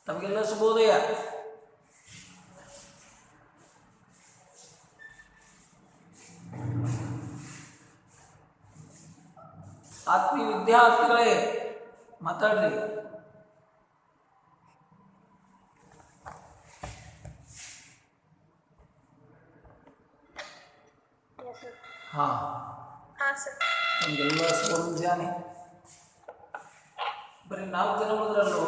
ತಮಗೆಲ್ಲ ಶುಭೋದಯ. ಆತ್ಮೀಯ ವಿದ್ಯಾರ್ಥಿಗಳೇ ಮಾತಾಡ್ರಿ. ಹಾ ನಮಗೆಲ್ಲ ಶುಭ ಮುಂಜಾನೆ. ಬರೀ 4 ಜನ ಉಳಿದ್ರಲ್ಲೋ.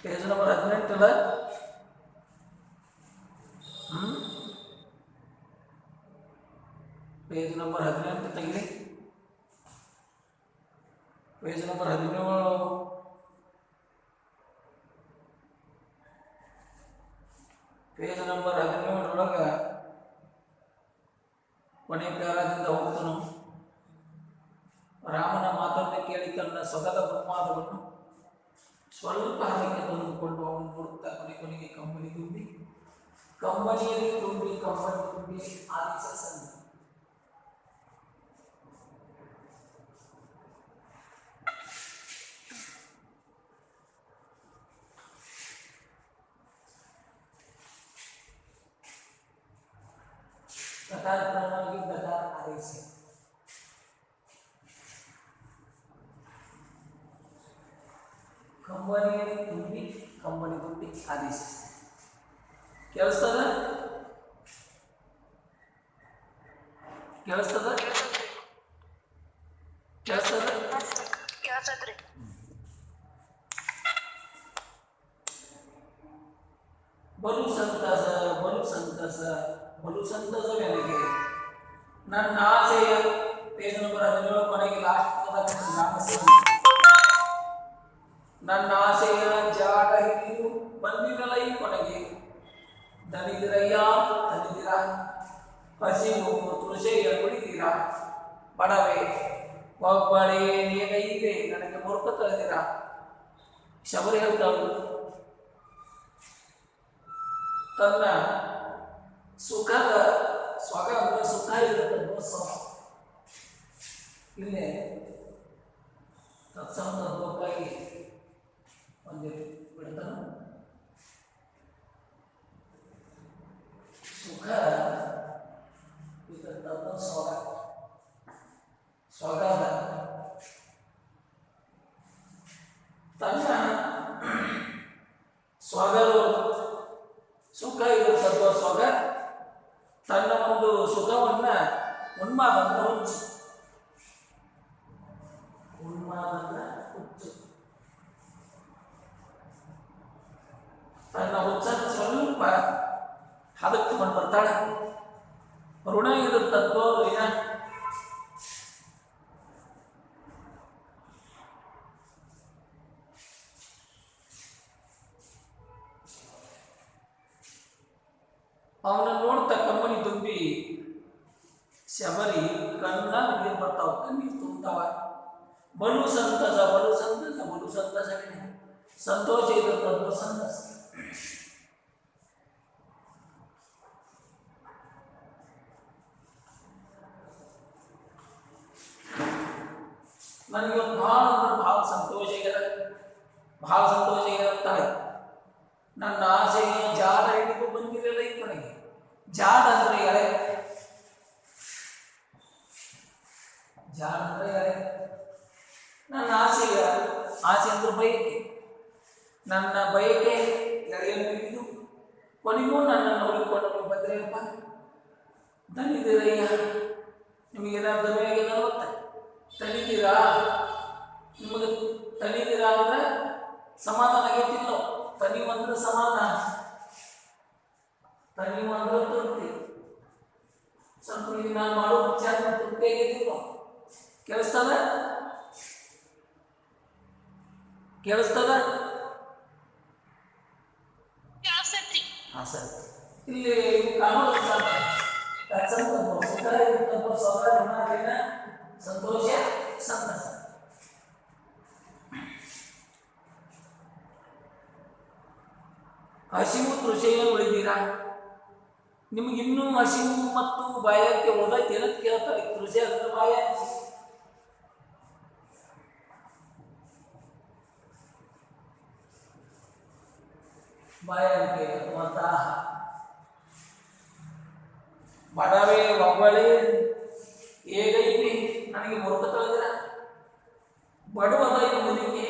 ಪೇಜ್ ನಂಬರ್ 18 ಅಲ್ಲ? ಪೇಜ್ ನಂಬರ್ 18 ತೆಗಿರಿ. Page number 17. ಪೇಜ್ ನಂಬರ್ 17 ಕೊನೆ ಪ್ಯಾರಾದಿಂದ ಹೋಗ್ತನು. ರಾಮನ ಮಾತನ್ನು ಕೇಳಿ ತನ್ನ ಸೊಗದ ಉನ್ಮಾದವನ್ನು ಸ್ವಲ್ಪ ಹಾಗೆ ತಂದುಕೊಂಡು ಅವನು ನೋಡುತ್ತಾ ಕೊನೆಗೆ ಕಂಬನಿ ತುಂಬಿ ಆಲಿಸ ಸಂಧಿ. ಪ್ರಕಾರಕ್ರಮವಾಗಿ ಪ್ರಕಾರ ಆರೈಸಿ. ಕಂಬನಿಯಲ್ಲಿ ತುಂಬಿ ಆದೇಶ. ಕೇಳಿಸ್ತದ? ಬಲು ಸಂತಸವೆನಗೆ ನನ್ನ ಆಸೆಯ. ಪೇಜ್ ನಂಬರ್ 17 ಕೊನೆಗೆ ಲಾಸ್ಟ್ ನನ್ನ ಆಸೆಯ ಜಾಟ ಹಿಡಿದು ಬಂದಿರಲೈ ಕೊನೆಗೆ ದನಿದಿರಯ್ಯ ದನಿದಿರ ಹಸಿವು ತುಳಸೆಯ ಕುಡಿದಿರ ಬಡವೆ ಒಬ್ಬಳೇ ನೀಗೈದೆ ನನಗೆ ಮೂರ್ಖ ತಳೆದಿರ. ಶಬರಿ ಹೇಳ್ತಾಳು ತನ್ನ ಸುಖದ ಸ್ವಗ ಸುಖ ಇರುತ್ತೆ. ಇಲ್ಲೇ ತತ್ಸಂದರ್ಭಕ್ಕಾಗಿ ಒಂದು ಬಿಡ್ತಾನ. ಸುಖ ಇದ್ದ ಸ್ವಗದ ತನ್ನ ಸ್ವಗದ ಸುಖ ಇರುತ್ತಲ್ವ ಸ್ವಗ ತನ್ನ ಒಂದು ಸುಖವನ್ನ ಉನ್ಮಾದನ್ನ ಹುಚ್ಚು ತನ್ನ ಹುಚ್ಚನ್ನು ಸ್ವಲ್ಪ ಹದಕ್ಕೊಂಡು ಬರ್ತಾಳೆ. ಋಣ ಇರುತ್ತೋ ಋಣ. ಅವನ ನೋಡ್ತಾ ಕಂಬನಿ ತುಂಬಿ ಶಬರಿ ಕಣ್ಣ ನೀರು ಬರ್ತಾವ, ಕಣ್ಣೀರು ತುಂಬ್ತಾವ. ಬಲು ಸಂತಸ ಸಂತೋಷ ಇರುತ್ತೋ ಸಂತಸ. ನನಗೆ ಭಾಳ ಸಂತೋಷ ಇರುತ್ತಾರೆ. ನನ್ನ ಆಸೆಯ ಜಾಡ ಹಿಡಿದು ಬಂದಿರಲ್ಲ ಈ ಕಡೆಗೆ. ಜಾಡ ಅಂದ್ರೆ ಎಳೆ. ನನ್ನ ಆಸೆ ಅಂದ್ರೆ ಬಯಕೆ. ನನ್ನ ಬಯಕೆ ಎಳೆಯನ್ನು ಹಿಡಿದು ಕೊನೆಗೂ ನನ್ನನ್ನು ಹುಡುಕೊಂಡು ಬಂದ್ರಪ್ಪ ದನಿದಿರಯ್ಯ. ನಿಮಗೇನಾದ್ರು ದನಿಯಾಗಿಲ್ಲ ಗೊತ್ತ? ತನಿದಿರಾ? ನಿಮಗೆ ತನಿದಿರಾ ಅಂದ್ರೆ ಸಮಾಧಾನ ಆಗೈತಿಲ್ಲ. ತನಿವಂದ್ರೆ ಸಮಾಧಾನ, ತನಿವಂದ್ರೆ ತೃಪ್ತಿ. ಸ್ವಲ್ಪ ಈಗ ನಾನು ಮಾಡೋ ವಿಚಾರ ತೃಪ್ತಿ ಆಗೈತಿಲ್ಲ. ಕೇಳಿಸ್ತದ? ಹಾಂ ಸರ್. ಇಲ್ಲಿ ಕಾಣೋದು ಹಸಿವು ತೃಷೆಯ ಉಳಿದೀರಾ? ನಿಮಗಿನ್ನೂ ಹಸಿವು ಮತ್ತು ಬಾಯಾರಿಕೆ ಉಳಿದೈತೆ ಏನಂತ ಕೇಳ್ತಾರೆ. ತೃಷೆ ಅಂದ್ರೆ ಬಾಯಾರಿಕೆ. ಬಾಯಾರಿಕೆ ಅಥವಾ ದಾಹ. ಬಡವೆ ಒಬ್ಬಳೆ ಹೇಗೈತಿ ನನಗೆ ಮುರುಕ ತಿಳಿದಿರ. ಬಡವದ ಈ ಮುದುಕಿ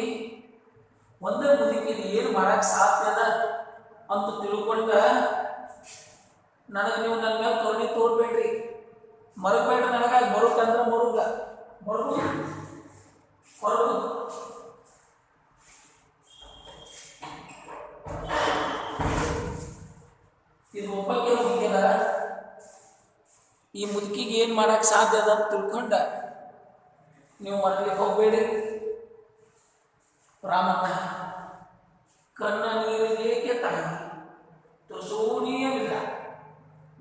ಒಂದೇ ಮುದುಕಿ ಏನು ಮಾಡಕ್ ಸಾಧ್ಯದ ಅಂತ ತಿಳ್ಕೊಂಡ ನನಗೆ ನೀವು ನನ್ನ ಮೇಲೆ ಕರುಣೆ ತೋರ್ಬೇಡ್ರಿ, ಮರಬೇಡ್ರಿ. ನನಗಾಗಿ ಮರುಕ ಅಂದ್ರೆ ಮರುಗ ಮರುಗು ಹೊರಗು. ಇದು ಒಬ್ಬಕ್ಕೆ ಮುದುಕಿದ. ಈ ಮುದುಕಿಗೆ ಏನು ಮಾಡಕ್ ಸಾಧ್ಯ ಅದ ಅಂತ ತಿಳ್ಕೊಂಡ ನೀವು ಮರಲಿಕ್ಕೆ ಹೋಗ್ಬೇಡಿ. ರಾಮಣ್ಣ ಕಣ್ಣ ನೀರಿನೇಕೆ ತಾಯಿ ತುಸೂಣಿಯವಿಲ್ಲ.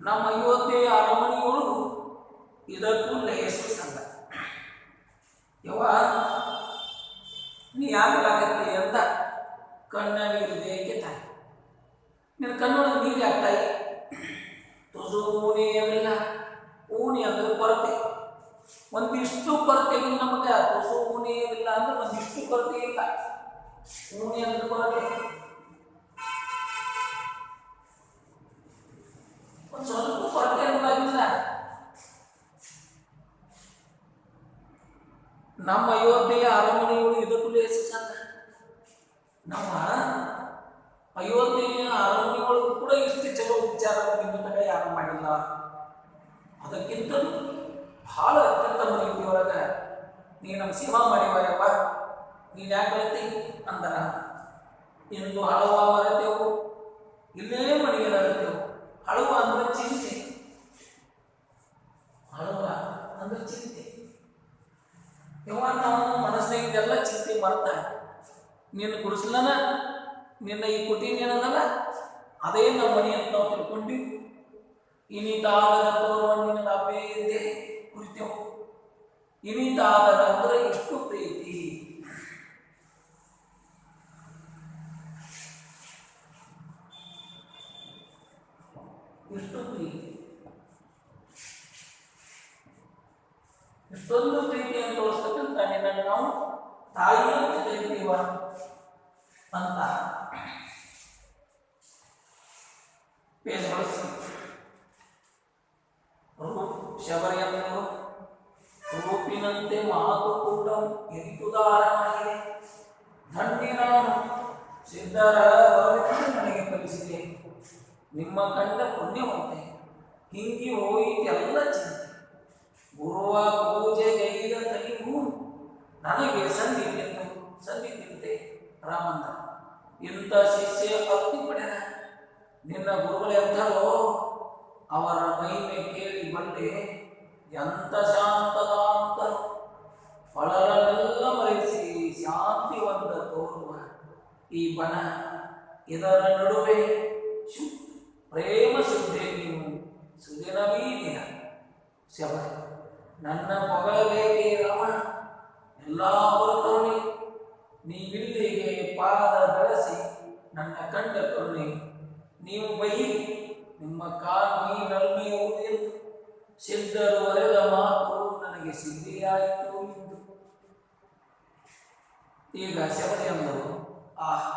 ನಮ್ಮ ಅಯೋಧ್ಯೆಯ ಅರಮನೆಯೊಳಗೂ ಇದಕ್ಕೂ ಲೇಸು ಸಂಗ. ಯವ್ವ ನೀ ಯಾಕಲಾಗತ್ತೆ ಅಂತ ಕಣ್ಣ ನೀರಿನೇಕೆ ತಾಯಿ. ನಿನ್ನ ಕಣ್ಣೊಳಗೆ ನೀರು ಯಾಕ್ತಾಯಿ? ತುಸೂಣಿಯವಿಲ್ಲ. ಊಣಿ ಅಂದ್ರೆ ಕೊರತೆ. ಒಂದಿಷ್ಟು ಕೊರತೆಗೆ ನಮಗೆ ತುಸು ಊಣಿಯವಿಲ್ಲ ಅಂದ್ರೆ ಒಂದಿಷ್ಟು ಕೊರತೆ ಇಲ್ಲ. ಊಣಿ ಅಂದ್ರೆ ಕೊರತೆ. ಒಂದು ಸ್ವಲ್ಪ ಕೊರತೆ ಅನ್ನೋದಾಗಿಲ್ಲ. ನಮ್ಮ ಅಯೋಧ್ಯೆಯ ಅರಮನೆಗಳು ಇದಕ್ಕೂ ಲೇಸು ಸಂದ. ನಮ್ಮ ಅಯೋಧ್ಯೆಯ ಅರಮನೆಗಳಿಗೂ ಕೂಡ ಇಷ್ಟು ಚಲೋ ವಿಚಾರ ಇನ್ನು ತನಕ ಯಾರು ಮಾಡಿಲ್ಲ. ಅದಕ್ಕಿಂತ ಭಾಳ ಅತ್ಯುತ್ತಮ ರೀತಿಯೊಳಗೆ ನೀ ನಮ್ಮ ಸೇವಾ ಮಾಡಿವಯಪ್ಪ. ನೀನು ಯಾಕೆ ಹೇಳ್ತಿ ಅಂದರ ಇಂದು ಹಳವ ಮರೆತೆವು, ಇಲ್ಲೇ ಮನೆಯಲ್ಲಿರ್ತೇವು. ಹಳವ ಅಂದ್ರೆ ಚಿಂತೆ. ಹಳವ ಅಂದ್ರೆ ಚಿಂತೆ. ಯವ್ವ ನಾವು ಮನಸ್ಸಿನಾಗಿದ್ದೆಲ್ಲ ಚಿಂತೆ ಮರ್ತ ನಿನ್ನ ಗುಡಿಸ್ಲನ ನಿನ್ನ ಈ ಕುಟೀರ ಏನದಲ್ಲ ಅದೇ ನಮ್ಮ ಮನೆ ಅಂತ ನಾವು ತಿಳ್ಕೊಂಡ್ವಿ. ಇನಿತಾದರ ತೋರುವ ನಿನ್ನ ಅಭ್ಯೆ ಕುರಿತೆವು. ಇನಿತಾದರ ಅಂದ್ರೆ ಎಷ್ಟು ಪ್ರೀತಿ. ಎಷ್ಟು ಪ್ರೀತಿ, ಎಷ್ಟೊಂದು ಪ್ರೀತಿಯನ್ನು ತೋರಿಸ್ತಕ್ಕಂಥ ನಿನ್ನನ್ನು ನಾವು ತಾಯಿ ಅಂತ ಕರಿತೀವ ಅಂತ ಪೇಜ್ ಬಳಸಿ. ಶಬರಿಯನ್ನು ರೂಪಿನಂತೆ ಮಾತು ಕೂಡ ಎರಿತುದಾರನಾಗಿದೆ. ಧನ್ಯ ನಾನು ಸಿದ್ಧರ ವರವಿಟ್ಟು ನನಗೆ ಕಲಿಸಿದೆ. ನಿಮ್ಮ ಕಂಡ ಪುಣ್ಯವಂತೆ ಹಿಂಗಿ ಹೋಯಿತೆಲ್ಲ ಚಿಂತೆ. ಗುರುವ ಪೂಜೆ ಗೈದ ತನಿಗೂ ನನಗೆ ಸಂಧಿತಿಂತೆ ರಾಮಂದ. ಇಂಥ ಶಿಷ್ಯ ಭಕ್ತಿ ಪಡೆದ ನಿನ್ನ ಗುರುಗಳೆಂಥರೋ ಅವರ ಮಹಿಮೆ ಕೇಳಿ ಬಂದೆ. ಎಂಥ ಶಾಂತದಾಂತರು ಹೊಳಲನ್ನೆಲ್ಲ ಮರೆಸಿ ಶಾಂತಿವಂತ ತೋರುವ ಈ ಬನ. ಇದರ ನಡುವೆ ಪ್ರೇಮ ಸುದ್ದಿ ನೀವು ಸುದಿನವೀ ದಿನ ಶಬ. ನನ್ನ ಮಗಳೇಕೆ ರಮಣ ಎಲ್ಲ ಹೊರತೋಣಿ. ನೀವಿಲ್ಲಿಗೆ ಪಾದ ಬೆಳೆಸಿ ನನ್ನ ಕಂಡ ಕರುಣೆ. ನೀವು ಬೈ ನಿಮ್ಮ ಕಾಮಿ ನಲ್ಮೆಯುವುದೆಂದು ಸಿದ್ಧರು ಒರೆದ ಮಾತು ನನಗೆ ಸಿದ್ಧಿಯಾಯಿತು ಎಂದು. ಈಗ ಶಬರಿ ಅಂದರು ಆಹಾ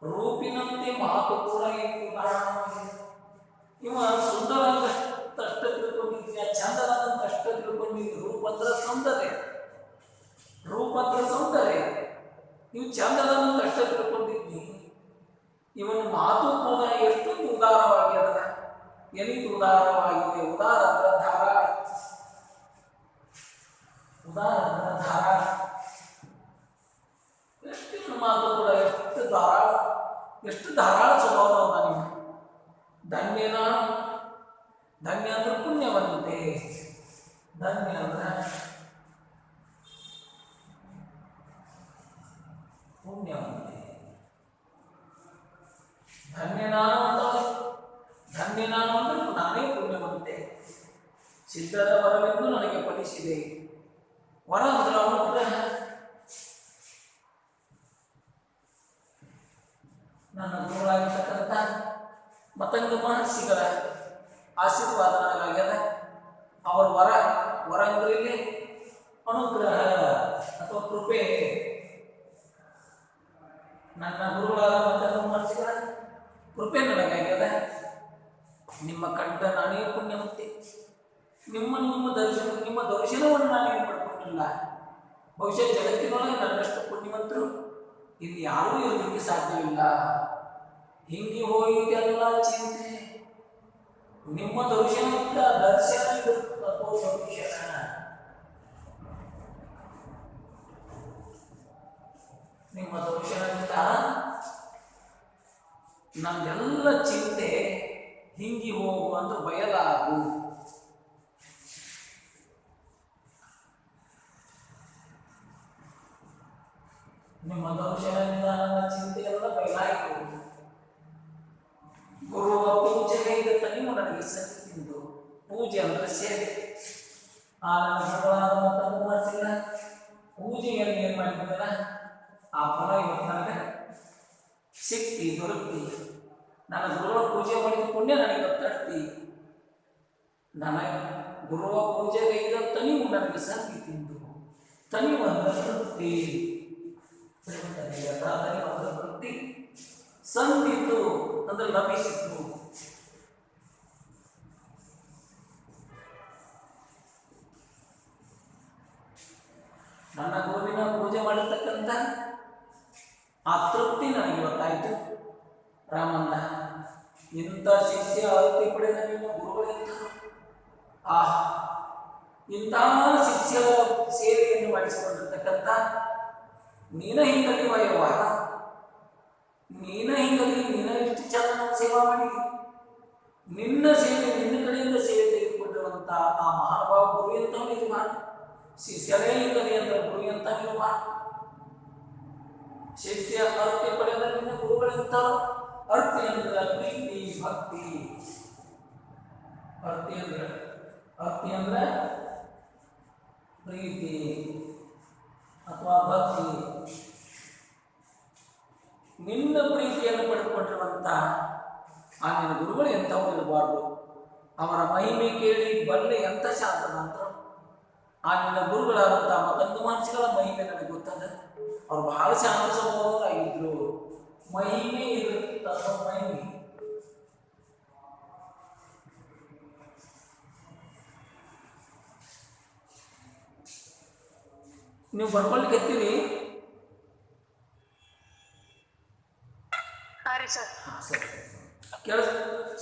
ರೂಪಿನಂತೆ ಮಾತು ಕೂಡ ಎಂದು ಕಾರಣವಾಗಿದೆ. ಇವ ಸುಂದರಷ್ಟೇ ತಿಳ್ಕೊಂಡಿದ್ದೀಯ, ಚಂದನಂತಷ್ಟೇ ತಿಳ್ಕೊಂಡಿದ್ದೀವಿ. ರೂಪಂದ್ರ ಸೌಂದರ್ಯ, ರೂಪಂದ್ರ ಸೌಂದರ್ಯ. ನೀವು ಚಂದನಂತಷ್ಟೇ ತಿಳ್ಕೊಂಡಿದ್ದಿ. ಇವನ ಮಾತು ಕೂಡ ಎಷ್ಟೊಂದು ಉದಾರವಾಗಿದೆ. ಎನಿತು ಉದಾರವಾಗಿದೆ. ಉದಾರ ಅಂದ್ರೆ ಧಾರಾಳ. ಉದಾರ ಅಂದ್ರೆ ಧಾರಾಳ. ಎಷ್ಟು ಮಾತು ಕೂಡ ಎಷ್ಟು ಧಾರಾಳ, ಎಷ್ಟು ಧಾರಾಳ ಸ್ವಭಾವ ನೀವು. ಧನ್ಯ ನಾನು. ಧನ್ಯ ಅಂದ್ರೆ ಪುಣ್ಯವಂತೆ. ಧನ್ಯ ಅಂದ್ರೆ ಪುಣ್ಯವಂತೆ. ಧನ್ಯ ನಾನು ಅಂತ ಧನ್ಯ ನಾನು ಅಂದ್ರೆ ನಾನೇ ಪುಣ್ಯವಂತೆ. ಸಿದ್ಧರ ವರವೆಂದು ನನಗೆ ಫಲಿಸಿದೆ. ವರ ಅಂದ್ರೆ ಅನುಗ್ರಹ. ನನ್ನ ಗುರುಗಳಾಗಿರ್ತಕ್ಕಂಥ ಮತಂಗ ಮಹರ್ಷಿಗಳ ಆಶೀರ್ವಾದ ನನಗಾಗ್ಯದ. ಅವರ ವರ ಅಂದ್ರೆ ಇಲ್ಲಿ ಅನುಗ್ರಹ ಅಥವಾ ಕೃಪೆ. ನನ್ನ ಗುರುಗಳಾದ ಮತಂಗ ಮಹರ್ಷಿಗಳ ಕೃಪೆ ನನಗಾಗ್ಯದ. ನಿಮ್ಮ ಕಂಡ ನಾನೇ ಪುಣ್ಯವಂತೆ. ನಿಮ್ಮ ದರ್ಶನವನ್ನು ನಾನೇನು ಪಡ್ಕೊಂಡಿಲ್ಲ. ಬಹುಶಃ ಜಗತ್ತಿನೊಳಗೆ ನನ್ನಷ್ಟು ಪುಣ್ಯವಂತರು ಇಲ್ಲಿ ಯಾರೂ ಇರಲಿಕ್ಕೆ ಸಾಧ್ಯವಿಲ್ಲ. ಹಿಂಗೆ ಹೋಯಿತೆಲ್ಲ ಚಿಂತೆ, ನಿಮ್ಮ ದರ್ಶನದಿಂದ ದರ್ಶನ ದರ್ಶನ. ನಿಮ್ಮ ದರ್ಶನದಿಂದ ನಮ್ದೆಲ್ಲ ಚಿಂತೆ ಹಿಂಗಿ ಹೋಗು ಅಂದ್ರೆ ಬಯಲಾಗು. ನಿಮ್ಮ ದರ್ಶನದಿಂದ ನನ್ನ ಚಿಂತೆ ಎಲ್ಲ ಬಯಲಾಯಿತು. ಗುರುವ ಪೂಜೆಗೆ ನೀವು ನನಗೆ ಸತ್ತಿ ತಿಂದು ಪೂಜೆ ಅಂದ್ರೆ ಸೇವೆ. ಆ ನನ್ನ ಗುರುಗಳಾದ ಮತ್ತೊಂದು ಮಾಡಿಸಿಲ್ಲ ಪೂಜೆಯನ್ನು ಏನು ಮಾಡಿದ್ದಲ್ಲ ಆ ಫಲ ಇವತ್ತು ನನಗೆ ಸಿಕ್ತಿ ದೊರಕಿ. ನನ್ನ ಗುರುಗಳ ಪೂಜೆ ಮಾಡಿದ ಪುಣ್ಯ ನನಗೆ ತಟ್ಟಿ. ನನಗೆ ಗುರುವ ಪೂಜೆಗೆ ಇದ್ದ ತನಿವು ನನಗೆ ಸತ್ತಿ ತಿಂದು ತನಿವು ಅಂದ್ರೆ ತೃಪ್ತಿ. ತೃಪ್ತಿ ಸಂದಿತು ಅಂದ್ರೆ ಲಭಿಸಿತು. ನನ್ನ ಗುರುವಿನ ಪೂಜೆ ಮಾಡಿರ್ತಕ್ಕಂಥ ಆ ತೃಪ್ತಿ ನನಗೆ ಗೊತ್ತಾಯಿತು. ರಾಮಣ್ಣ ಇಂಥ ಶಿಷ್ಯ ಅರ್ತಿ ಪಡೆದ ನಿಮ್ಮ ಗುರುಗಳಿಂದ ಇಂತಹ ಶಿಷ್ಯರ ಸೇವೆಯನ್ನು ಮಾಡಿಸಿಕೊಂಡಿರ್ತಕ್ಕಂಥ ನೀನ ಹಿಂಗಲಿ ವಯವ್ವ, ನೀನ ಹಿಂಗಲಿ, ನೀನ ಇಷ್ಟು ಚಂದ ಸೇವಾ ಮಾಡಿ ನಿನ್ನ ಸೇವೆ ನಿನ್ನ ಕಡೆಯಿಂದ ಸೇವೆ ತೆಗೆದುಕೊಂಡಿರುವಂಥ ಆ ಮಹಾನುಭಾವ ಗುರು ಎಂತವನಿರುವ ಶಿಷ್ಯರೇ ಹಿಂಗಲಿ ಅಂದ್ರೆ ಗುರು ಎಂತವಿರುವ ಶಿಷ್ಯ ಅರ್ತಿ ಪಡೆದ ನಿನ್ನ ಗುರುಗಳಿಂತರು. ಅರ್ತಿ ಅಂದ್ರೆ ಪ್ರೀತಿ ಭಕ್ತಿ. ಅರ್ತಿ ಅಂದ್ರೆ ಪ್ರೀತಿ ಅಥವಾ ಭಕ್ತಿ. ನಿನ್ನ ಪ್ರೀತಿಯನ್ನು ಪಡೆದುಕೊಂಡಿರುವಂಥ ಆ ನಿನ್ನ ಗುರುಗಳು ಎಂಥವ್ರು ಇರಬಾರ್ದು. ಅವರ ಮಹಿಮೆ ಕೇಳಿ ಬಲ್ಲೆ ಎಂಥ ಶಾಂತದ ಅಂತ ಆ ನಿನ್ನ ಗುರುಗಳಾದಂಥ ಮತಂಗ ಮಹರ್ಷಿಗಳ ಮಹಿಮೆ ನನಗೆ ಗೊತ್ತದ. ಅವ್ರು ಬಹಳ ಶಾಂತ ಸ್ವಭಾವರಾಗಿದ್ರು. ಮಹಿಮೆ ಇರುತ್ತ ಮಹಿಮೆ. ನೀವು ಬರ್ಕೊಳ್ಲಿಕ್ಕೆ ಎತ್ತೀರಿ?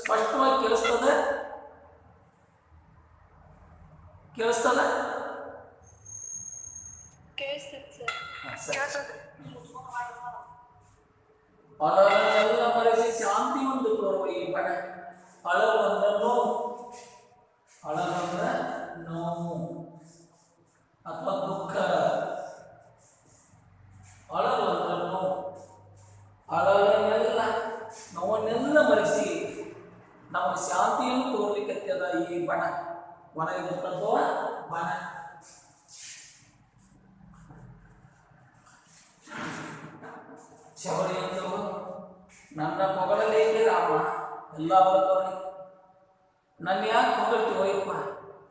ಸ್ಪಷ್ಟವಾಗಿ ಕೇಳಿಸ್ತದ? ಕೇಳಿಸ್ತದ? ಅಳಲೆಲ್ಲ ಮರೆಸಿ ಶಾಂತಿ ಒಂದು ತೋರುವ ಈ ಬಣ. ಅಳಲು ಅಂದ್ರೆ ನೋವು, ಅಳಲು ಅಂದ್ರೆ ನೋವು ಅಥವಾ ದುಃಖ. ಅಳಲು ಅಂದ್ರೆ ನೋವು. ಅಳಲನ್ನೆಲ್ಲ ನೋವನ್ನೆಲ್ಲ ಮರೆಸಿ ನಮಗೆ ಶಾಂತಿಯನ್ನು ತೋರ್ಲಿಕ್ಕದ ಈ ಬಣ. ವನ ಇರತಕ್ಕಂಥ ಬಣ. ಶಬರಿ ಎಂದರು ನನ್ನ ಹೊಗಳಲೇಕೆ ರಾಮ ಎಲ್ಲ ಅವರ ಕರುಣೆ. ನನ್ನ ಯಾಕೆ ಹೊಗಳ್ತೀವೋ ಯಪ್ಪ?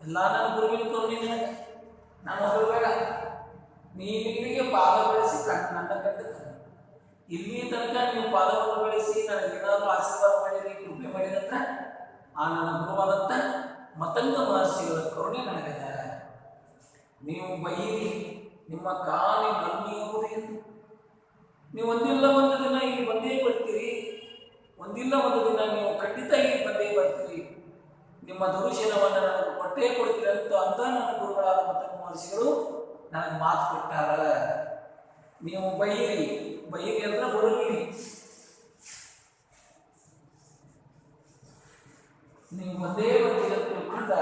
ಎಲ್ಲ ನನ್ನ ಗುರುವಿನ ಕರುಣೆ ನನಗೆ. ನಾನು ಹೊಗಳಬೇಡ. ನೀವಿಲ್ಲಿಗೆ ಪಾದ ಬೆಳೆಸಿ ನನ್ನ ಕಂಡ ಇಲ್ಲಿ ತನಕ ನೀವು ಪಾದವನ್ನು ಬೆಳೆಸಿ ನನಗೇನಾದರೂ ಆಶೀರ್ವಾದ ಮಾಡಿರಿ, ಕೃಪೆ ಮಾಡಿದಂತ ಆ ನನ್ನ ಗುರುವಾದಂಥ ಮತಂಗ ಮಹರ್ಷಿಗಳ ಕರುಣೆ ನನಗದ. ನೀವು ಬೈರಿ ನಿಮ್ಮ ಕಾಲಿ ನನ್ನಿಯುವುದು ಎಂದು. ನೀವು ಒಂದಿಲ್ಲ ಒಂದು ದಿನ ಇಲ್ಲಿ ಬಂದೇ ಬರ್ತೀರಿ. ಒಂದಿಲ್ಲ ಒಂದು ದಿನ ನೀವು ಖಂಡಿತ ಇಲ್ಲಿ ಬಂದೇ ಬರ್ತೀರಿ. ನಿಮ್ಮ ದರ್ಶನವನ್ನು ನನಗೆ ಕೊಟ್ಟೇ ಕೊಡ್ತೀರಿ ಅಂತ ನನ್ನ ಗುರುಗಳಾದ ಮತಂಗ ಮಹರ್ಷಿಗಳು ನನಗೆ ಮಾತು ಕೊಟ್ಟಾರ. ನೀವು ಬೈರಿ ಅಂದ್ರೆ ಬರುವಿರಿ. ನೀವು ಒಂದೇ ಬರ್ತೀರಿ ಅಂತ ತಿಳ್ಕೊಂಡ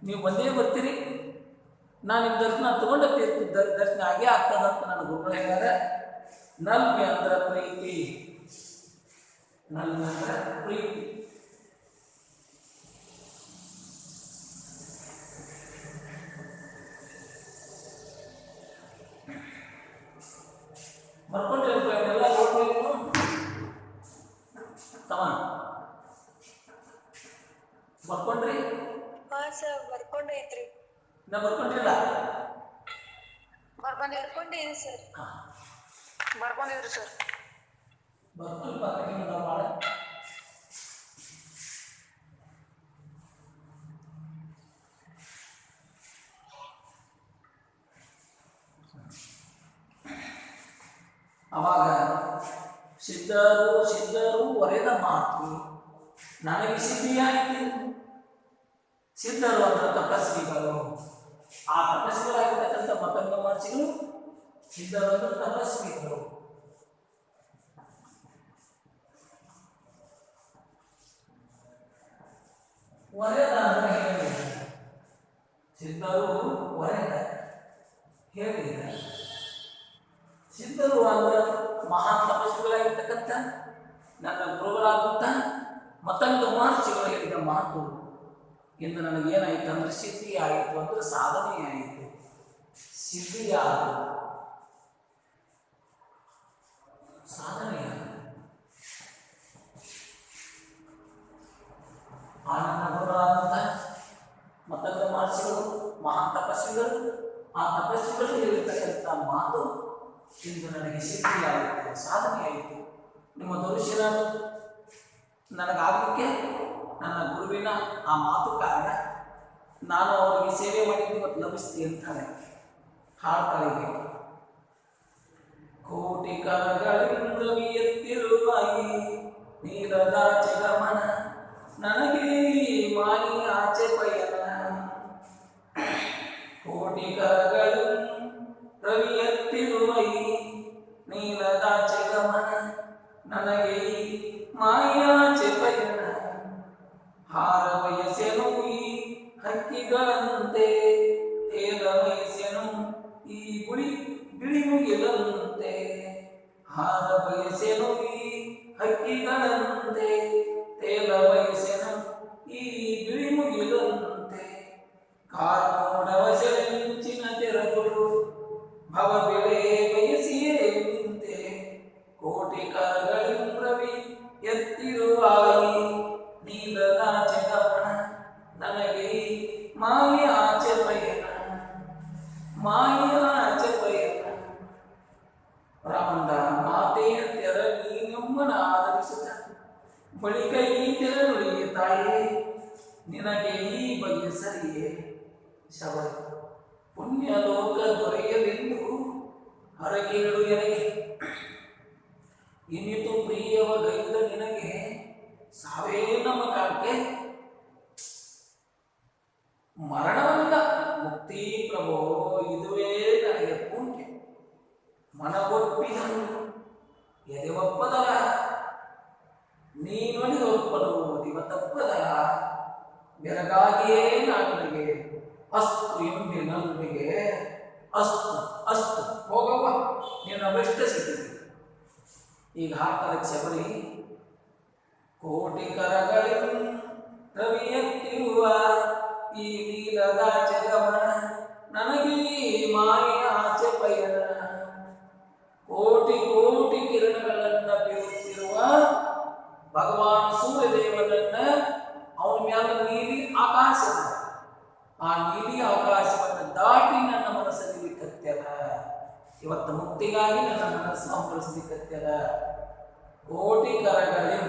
ನೀವು ಒಂದೇ ಬರ್ತೀರಿ. ನಾನು ನಿಮ್ಮ ದರ್ಶನ ತಗೊಂಡ ದರ್ಶನ ಆಗೇ ಆಗ್ತದಂತ ನನ್ನ ಗುರುಗಳು ಹೇಳ್ಯಾರ. ನಲ್ಮೆ ಅಂದ್ರೆ ಪ್ರೀತಿ. ನಲ್ಮೆ ಅಂದ್ರೆ ಪ್ರೀತಿ. ಬರ್ಕೊಂಡ್ರೆ ಎಲ್ಲ ನೋಡ್ಬೇಕು. ಬರ್ಕೊಂಡ್ರಿ? ಹಾ ಸರ್ ಬರ್ಕೊಂಡೈತ್ರಿ. ನಾ ಬರ್ಕೊಂಡ್ರಿಲ್ಲ? ಬರ್ಕೊಂಡಿದ್ದೀನಿ ಸರ್. ಬರ್ಕೊಂಡಿದ್ರಿ ಸರ್. ಬರ್ಕೊಂಡು ಭಾಳ ಅವಾಗ ಸಿದ್ಧರು ಒರೆದ ಮಾತು ನನಗೆ ಸಿದ್ಧಿಯಾಯಿತು. ಸಿದ್ಧರು ಅಂದ್ರೆ ತಪಸ್ವಿಗಳು. ಆ ತಪಸ್ವಿಗಳಾಗಿರ್ತಕ್ಕಂಥ ಮತಂಗ ಮಹರ್ಷಿಗಳು ಸಿದ್ಧರು ಅಂದ್ರೆ ತಪಸ್ವಿಗಳು. ಒರೆದ ಅಂದ್ರೆ ಹೇಳಿದ ಸಿದ್ಧರು ಒರೆದ ಹೇಳಿದ. ಸಿದ್ಧರು ಅಂದ್ರೆ ಮಹಾನ್ ತಪಸ್ವಿಗಳಾಗಿರ್ತಕ್ಕಂಥ ನನ್ನ ಗುರುಗಳಾದಂಥ ಮತಂಗ ಮಹರ್ಷಿಗಳು ಹೇಳಿದ ಮಾತು ಇಂದು ನನಗೇನಾಯಿತು ಅಂದ್ರೆ ಸಿದ್ಧಿ ಆಯಿತು ಅಂದ್ರೆ ಸಾಧನೆ ಆಯಿತು. ಸಿದ್ಧಿಯಾದ ಸಾಧನೆಯಾದ ಆ ನನ್ನ ಗುರುಗಳಾದಂಥ ಮತಂಗ ಮಹರ್ಷಿಗಳು ಮಹಾನ್ ತಪಸ್ವಿಗಳು. ಆ ತಪಸ್ವಿಗಳು ಹೇಳಿರ್ತಕ್ಕಂಥ ಮಾತು ಇಂದು ನನಗೆ ಸಿದ್ಧಿಯಾಯಿತು, ಸಾಧನೆ ಆಯಿತು. ನಿಮ್ಮ ದರ್ಶನ ನನಗಾಗಲಿಕ್ಕೆ ನನ್ನ ಗುರುವಿನ ಆ ಮಾತು ಕಾರಣ. ನಾನು ಅವರಿಗೆ ಸೇವೆ ಮಾಡಿದ್ದು ಇವತ್ತು ಲಭಿಸ್ತಿ ಅಂತಾಳೆ ಹಾಡ್ತಾಳಿಗೆ. ಕೋಟಿ ಕರಗಳಿಂದವಿ ಎತ್ತಿರುವಾಯಿ ನೀಲದಾಚೆ ಗಮನ ನನಗೆ ಮಾಯಿ ಆಚೆ ಪಯಣ. ಕೋಟಿ ಕರಗಳು ರವಿ ಎತ್ತಿರುವೈ ನೀಲದಾಚೆ ಗಮನ ನನಗೆ ಮಾಯಾಚೆ ಪಯಣ. ಹಾರ ಬಯಸೆನು ಈ ಹಕ್ಕಿಗಳಂತೆ ತೇಲ ಬಯಸೆನು ಈ ಬಿಳಿ ಮುಗಿಲಂತೆ. ಹಾರ ಬಯಸೆನು ಈ ಹಕ್ಕಿಗಳಂತೆ ತೇಲ ಬಯಸೆನು ಈ ಬಿಳಿ ಮುಗಿಲಂತೆ. ಕಾರ್ಮೋಡವ ಸೆಳೆ ಮಿಂಚಿನ ತೆರಗಳು ಭವ ಬೆಳೆ ಬಯಸಿಯೇ ನಿಂತೆ. ಕೋಟಿ ಕರಗಳಿಂದ್ರವಿ ಎತ್ತಿರುವಾಯಿ ನೀಲದಾಚೆ ಗಮನ ನನಗೆ ಮಾಯ ಆಚೆ ಪಯಣ. ಮಾಯ ಆಚೆ ಪಯಣ. ರಾಮಂದ ಮಾತೆಯ ತೆರ ನೀನಮ್ಮನ ಆದರಿಸುತ್ತ ಬಳಿಕ ಈ ತೆರ ನುಡಿಗೆ ತಾಯೇ ನಿನಗೆ ಈ ಬಗೆ ಸರಿಯೇ. ಶಬರಿ ಪುಣ್ಯಲೋಕ ದೊರೆಯಲೆಂದು ಹರಕೇಳು ಎನಗೆ ಇನ್ನಿತು ಪ್ರಿಯವ ಗೈದ ನಿನಗೆ ಸಾವೇ ನಮ್ಮ ಕಾಕೆ. ಮರಣವಲ್ಲ ಮುಕ್ತಿ ಪ್ರಭೋ ಇದುವೇ ನನಗೆ ಪುಣ್ಯ. ಮನವೊಪ್ಪಿದನು ಎದೆ ಒಪ್ಪದಲ ನೀನೊಡಿ ಒಪ್ಪಲು ದಿವ ತಪ್ಪದಲ. ಬೆರಗಾಗಿಯೇ ನಾನಿಗೆ ಅಸ್ತು ಎಂಬಿ ನಲ್ವಿಗೆ ಅಸ್ತು ಅಸ್ತು ಹೋಗವ್ವ ನಿನ್ನ ಬೆಷ್ಟ ಸಿದ್ಧಿ. ಈಗ ಹಾಕ್ತಾರೆ ಶಬರಿ. ಕೋಟಿ ಕರಗಳಿಂ ರವಿ ಎತ್ತಿರುವ ಈ ನೀಲದಾಚೆ ಗಮನ ನನಗೆ ಮಾಯ ಆಚೆ ಪಯಣ. ಕೋಟಿ ಕೋಟಿ ಕಿರಣಗಳನ್ನ ಬೀರುತ್ತಿರುವ ಭಗವಾನ್ ಸೂರ್ಯದೇವನನ್ನ ಅವನ ಮ್ಯಾಲ ನೀಲಿ ಆಕಾಶ. ಆ ನೀಲಿ ಆಕಾಶವನ್ನು ದಾಟಿ ನನ್ನ ಮನಸ್ಸಲ್ಲಿ ಕತ್ಯದ. ಇವತ್ತು ಮುಕ್ತಿಗಾಗಿ ನನ್ನ ಮನಸ್ಸು ಹಂಬಲಿಸಲಿಕ್ಕತ್ಯದ. ಕೋಟಿ ಕರಗಳಿಂ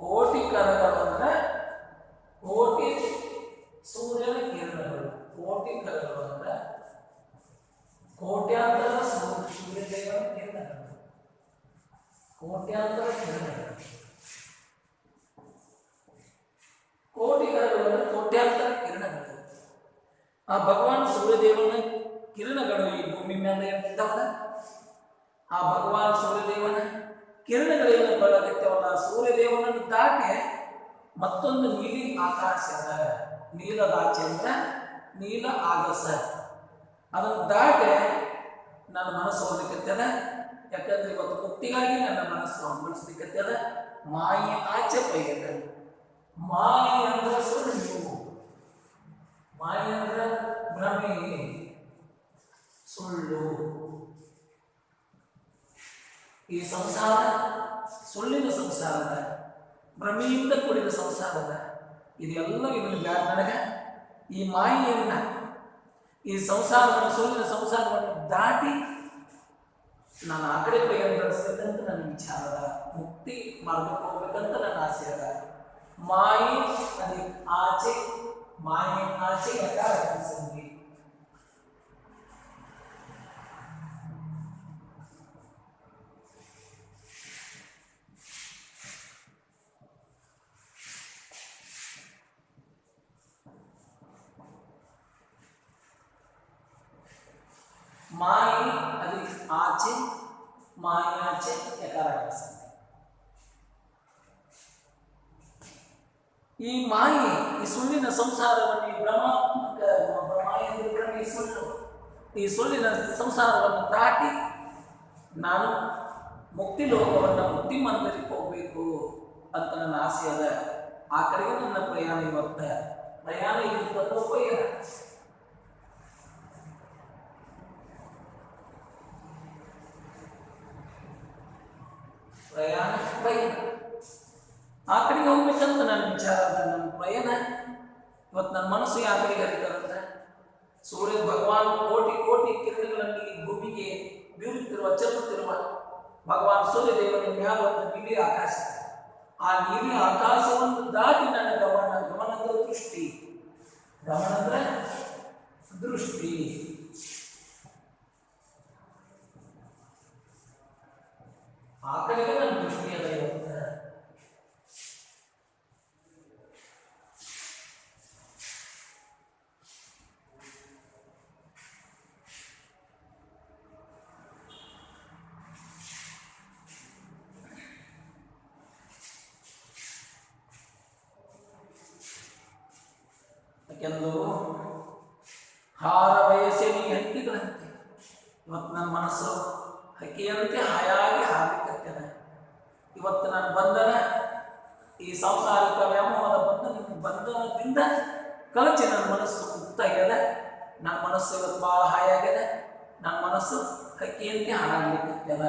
ಕೋಟಿ ಕರಗಳು ಅಂದ್ರೆ ಕೋಟಿ ಸೂರ್ಯನ ಕಿರಣಗಳು. ಕೋಟಿ ಕರಗಳು ಅಂದ್ರೆ ಕೋಟ್ಯಾಂತರ ಸೂರ್ಯದೇವನ ಕಿರಣಗಳು. ಕೋಟ್ಯಾಂತರ ಕಿರಣಗಳು. ಕೋಟಿ ಕರಗಳು ಅಂದ್ರೆ ಕೋಟ್ಯಾಂತರ ಕಿರಣಗಳು. ಆ ಭಗವಾನ್ ಸೂರ್ಯದೇವನ ಕಿರಣಗಳು ಈ ಭೂಮಿ ಮೇಲೆ ಇರ್ತಿದ್ದಾವಲ್ಲ, ಆ ಭಗವಾನ್ ಸೂರ್ಯದೇವನ ಕಿರಣಗಳೇನು ಬೆಳಗತ್ತವಲ್ಲ, ಸೂರ್ಯದೇವನನ್ನು ದಾಟಿ ಮತ್ತೊಂದು ನೀಲಿ ಆಕಾಶದ ನೀಲದಾಚೆ ಅಂದ್ರೆ ನೀಲ ಆಗಸ. ಅದನ್ನು ದಾಟಿ ನನ್ನ ಮನಸ್ಸು ಹೋಗ್ಲಿಕ್ಕತ್ತದ. ಯಾಕಂದ್ರೆ ಇವತ್ತು ಮುಕ್ತಿಗಾಗಿ ನನ್ನ ಮನಸ್ಸು ಹಂಬಲಿಸ್ಲಿಕ್ಕತ್ತದ. ಮಾಯಿ ಆಚೆ ಪೈದ. ಮಾಯಿ ಅಂದ್ರೆ ಸುಳ್ಳು. ಮಾಯಿ ಅಂದ್ರೆ ಭ್ರಮೆ, ಸುಳ್ಳು. ಈ ಸಂಸಾರ ಸುಳ್ಳಿನ ಸಂಸಾರದ ಭ್ರಮೆಯಿಂದ ಕೂಡಿದ ಸಂಸಾರದ ಇದೆಲ್ಲ ಇವನು ಬ್ಯಾಡ ನನಗೆ. ಈ ಮಾಯೆಯನ್ನು, ಈ ಸಂಸಾರವನ್ನು, ಸುಳ್ಳಿನ ಸಂಸಾರವನ್ನು ದಾಟಿ ನಾನು ಆ ಕಡೆ ಪ್ರಯಾಣ ನಡೆಸಬೇಕಂತ ನನ್ನ ವಿಚಾರ ಅದ. ಮುಕ್ತಿ ಮಾರ್ಗಕ್ಕೆ ಹೋಗ್ಬೇಕಂತ ನನ್ನ ಆಸೆ ಅದ. ಮಾಯೆ ಅದೇ ಆಚೆ, ಮಾಯೆ ಆಚೆ ಯಕಾರ ಅನಿಸಂಗಿ. ಮಾಯೆ ಅದು ಆಚೆ, ಮಾಯಾಚೆ ಯಕಾರ ಅನಿಸಂಗಿ. ಈ ಮಾಯೆ, ಈ ಸುಳ್ಳಿನ ಸಂಸಾರವನ್ನು, ಈ ಮಾಯೆ ಸುಳ್ಳು, ಈ ಸುಳ್ಳಿನ ಸಂಸಾರವನ್ನು ದಾಟಿ ನಾನು ಮುಕ್ತಿ ಲೋಕವನ್ನು, ಮುಕ್ತಿ ಮಂದಿರಕ್ಕೆ ಹೋಗಬೇಕು ಅಂತ ನನ್ನ ಆಸೆ ಅದ. ಆ ಕಡೆಗೆ ನನ್ನ ಪ್ರಯಾಣ ಇವತ್ತ. ಪ್ರಯಾಣ ಇರುತ್ತೋ ಪಯಣ. ಪ್ರಯಾಣ ಪಯಣ ಆ ಕಡೆಗೆ ಹೋಗ್ಬೇಕಂತ ನನ್ನ ವಿಚಾರ ಅದ. ನನ್ನ ಪ್ರಯಾಣ ಇವತ್ತು ನನ್ನ ಮನಸ್ಸು ಯಾವ ಕಡೆಗೆ ಹರಿತಾರಂದ್ರೆ, ಸೂರ್ಯ ಭಗವಾನ್ ಕೋಟಿ ಕೋಟಿ ಕಿರಣಗಳಲ್ಲಿ ಭೂಮಿಗೆ ಬೀರುತ್ತಿರುವ, ಚೆಲ್ಲುತ್ತಿರುವ ಭಗವಾನ್ ಸೂರ್ಯ ದೇವನ ಮ್ಯಾಲ ಒಂದು ನೀಲಿ ಆಕಾಶ. ಆ ನೀಲಿ ಆಕಾಶವನ್ನು ದಾಟಿ ನನ್ನ ಗಮನ, ಗಮನ ಅಂದ್ರೆ ದೃಷ್ಟಿ, ಗಮನ ಅಂದ್ರೆ ದೃಷ್ಟಿ. ಆ ಕಡೆಗೆ ನನ್ನ ದೃಷ್ಟಿ ಅದ ಇವತ್ತು. ಯಾಕೆಂದು ಹಾರ ಬಯಸೆ ನೀ ಹಕ್ಕಿಗಳಂತೆ. ಇವತ್ತು ನನ್ನ ಮನಸ್ಸು ಹಕ್ಕಿಯಂತೆ ಹಾಯಾಗಿ ಹಾರಲಿಕ್ಕತ್ತದ. ಇವತ್ತು ನನ್ನ ಬಂಧನ, ಈ ಸಾಂಸಾರಿಕ ವ್ಯಾಮೋಹದ ಬಂಧನದಿಂದ ಕಳಚಿ ನನ್ನ ಮನಸ್ಸು ಮುಕ್ತಾಗ್ಯದ. ನನ್ನ ಮನಸ್ಸು ಇವತ್ತು ಭಾಳ ಹಾಯಾಗ್ಯದ. ನನ್ನ ಮನಸ್ಸು ಹಕ್ಕಿಯಂತೆ ಹಾರಾಡ್ಲಿಕ್ಕತ್ತದ.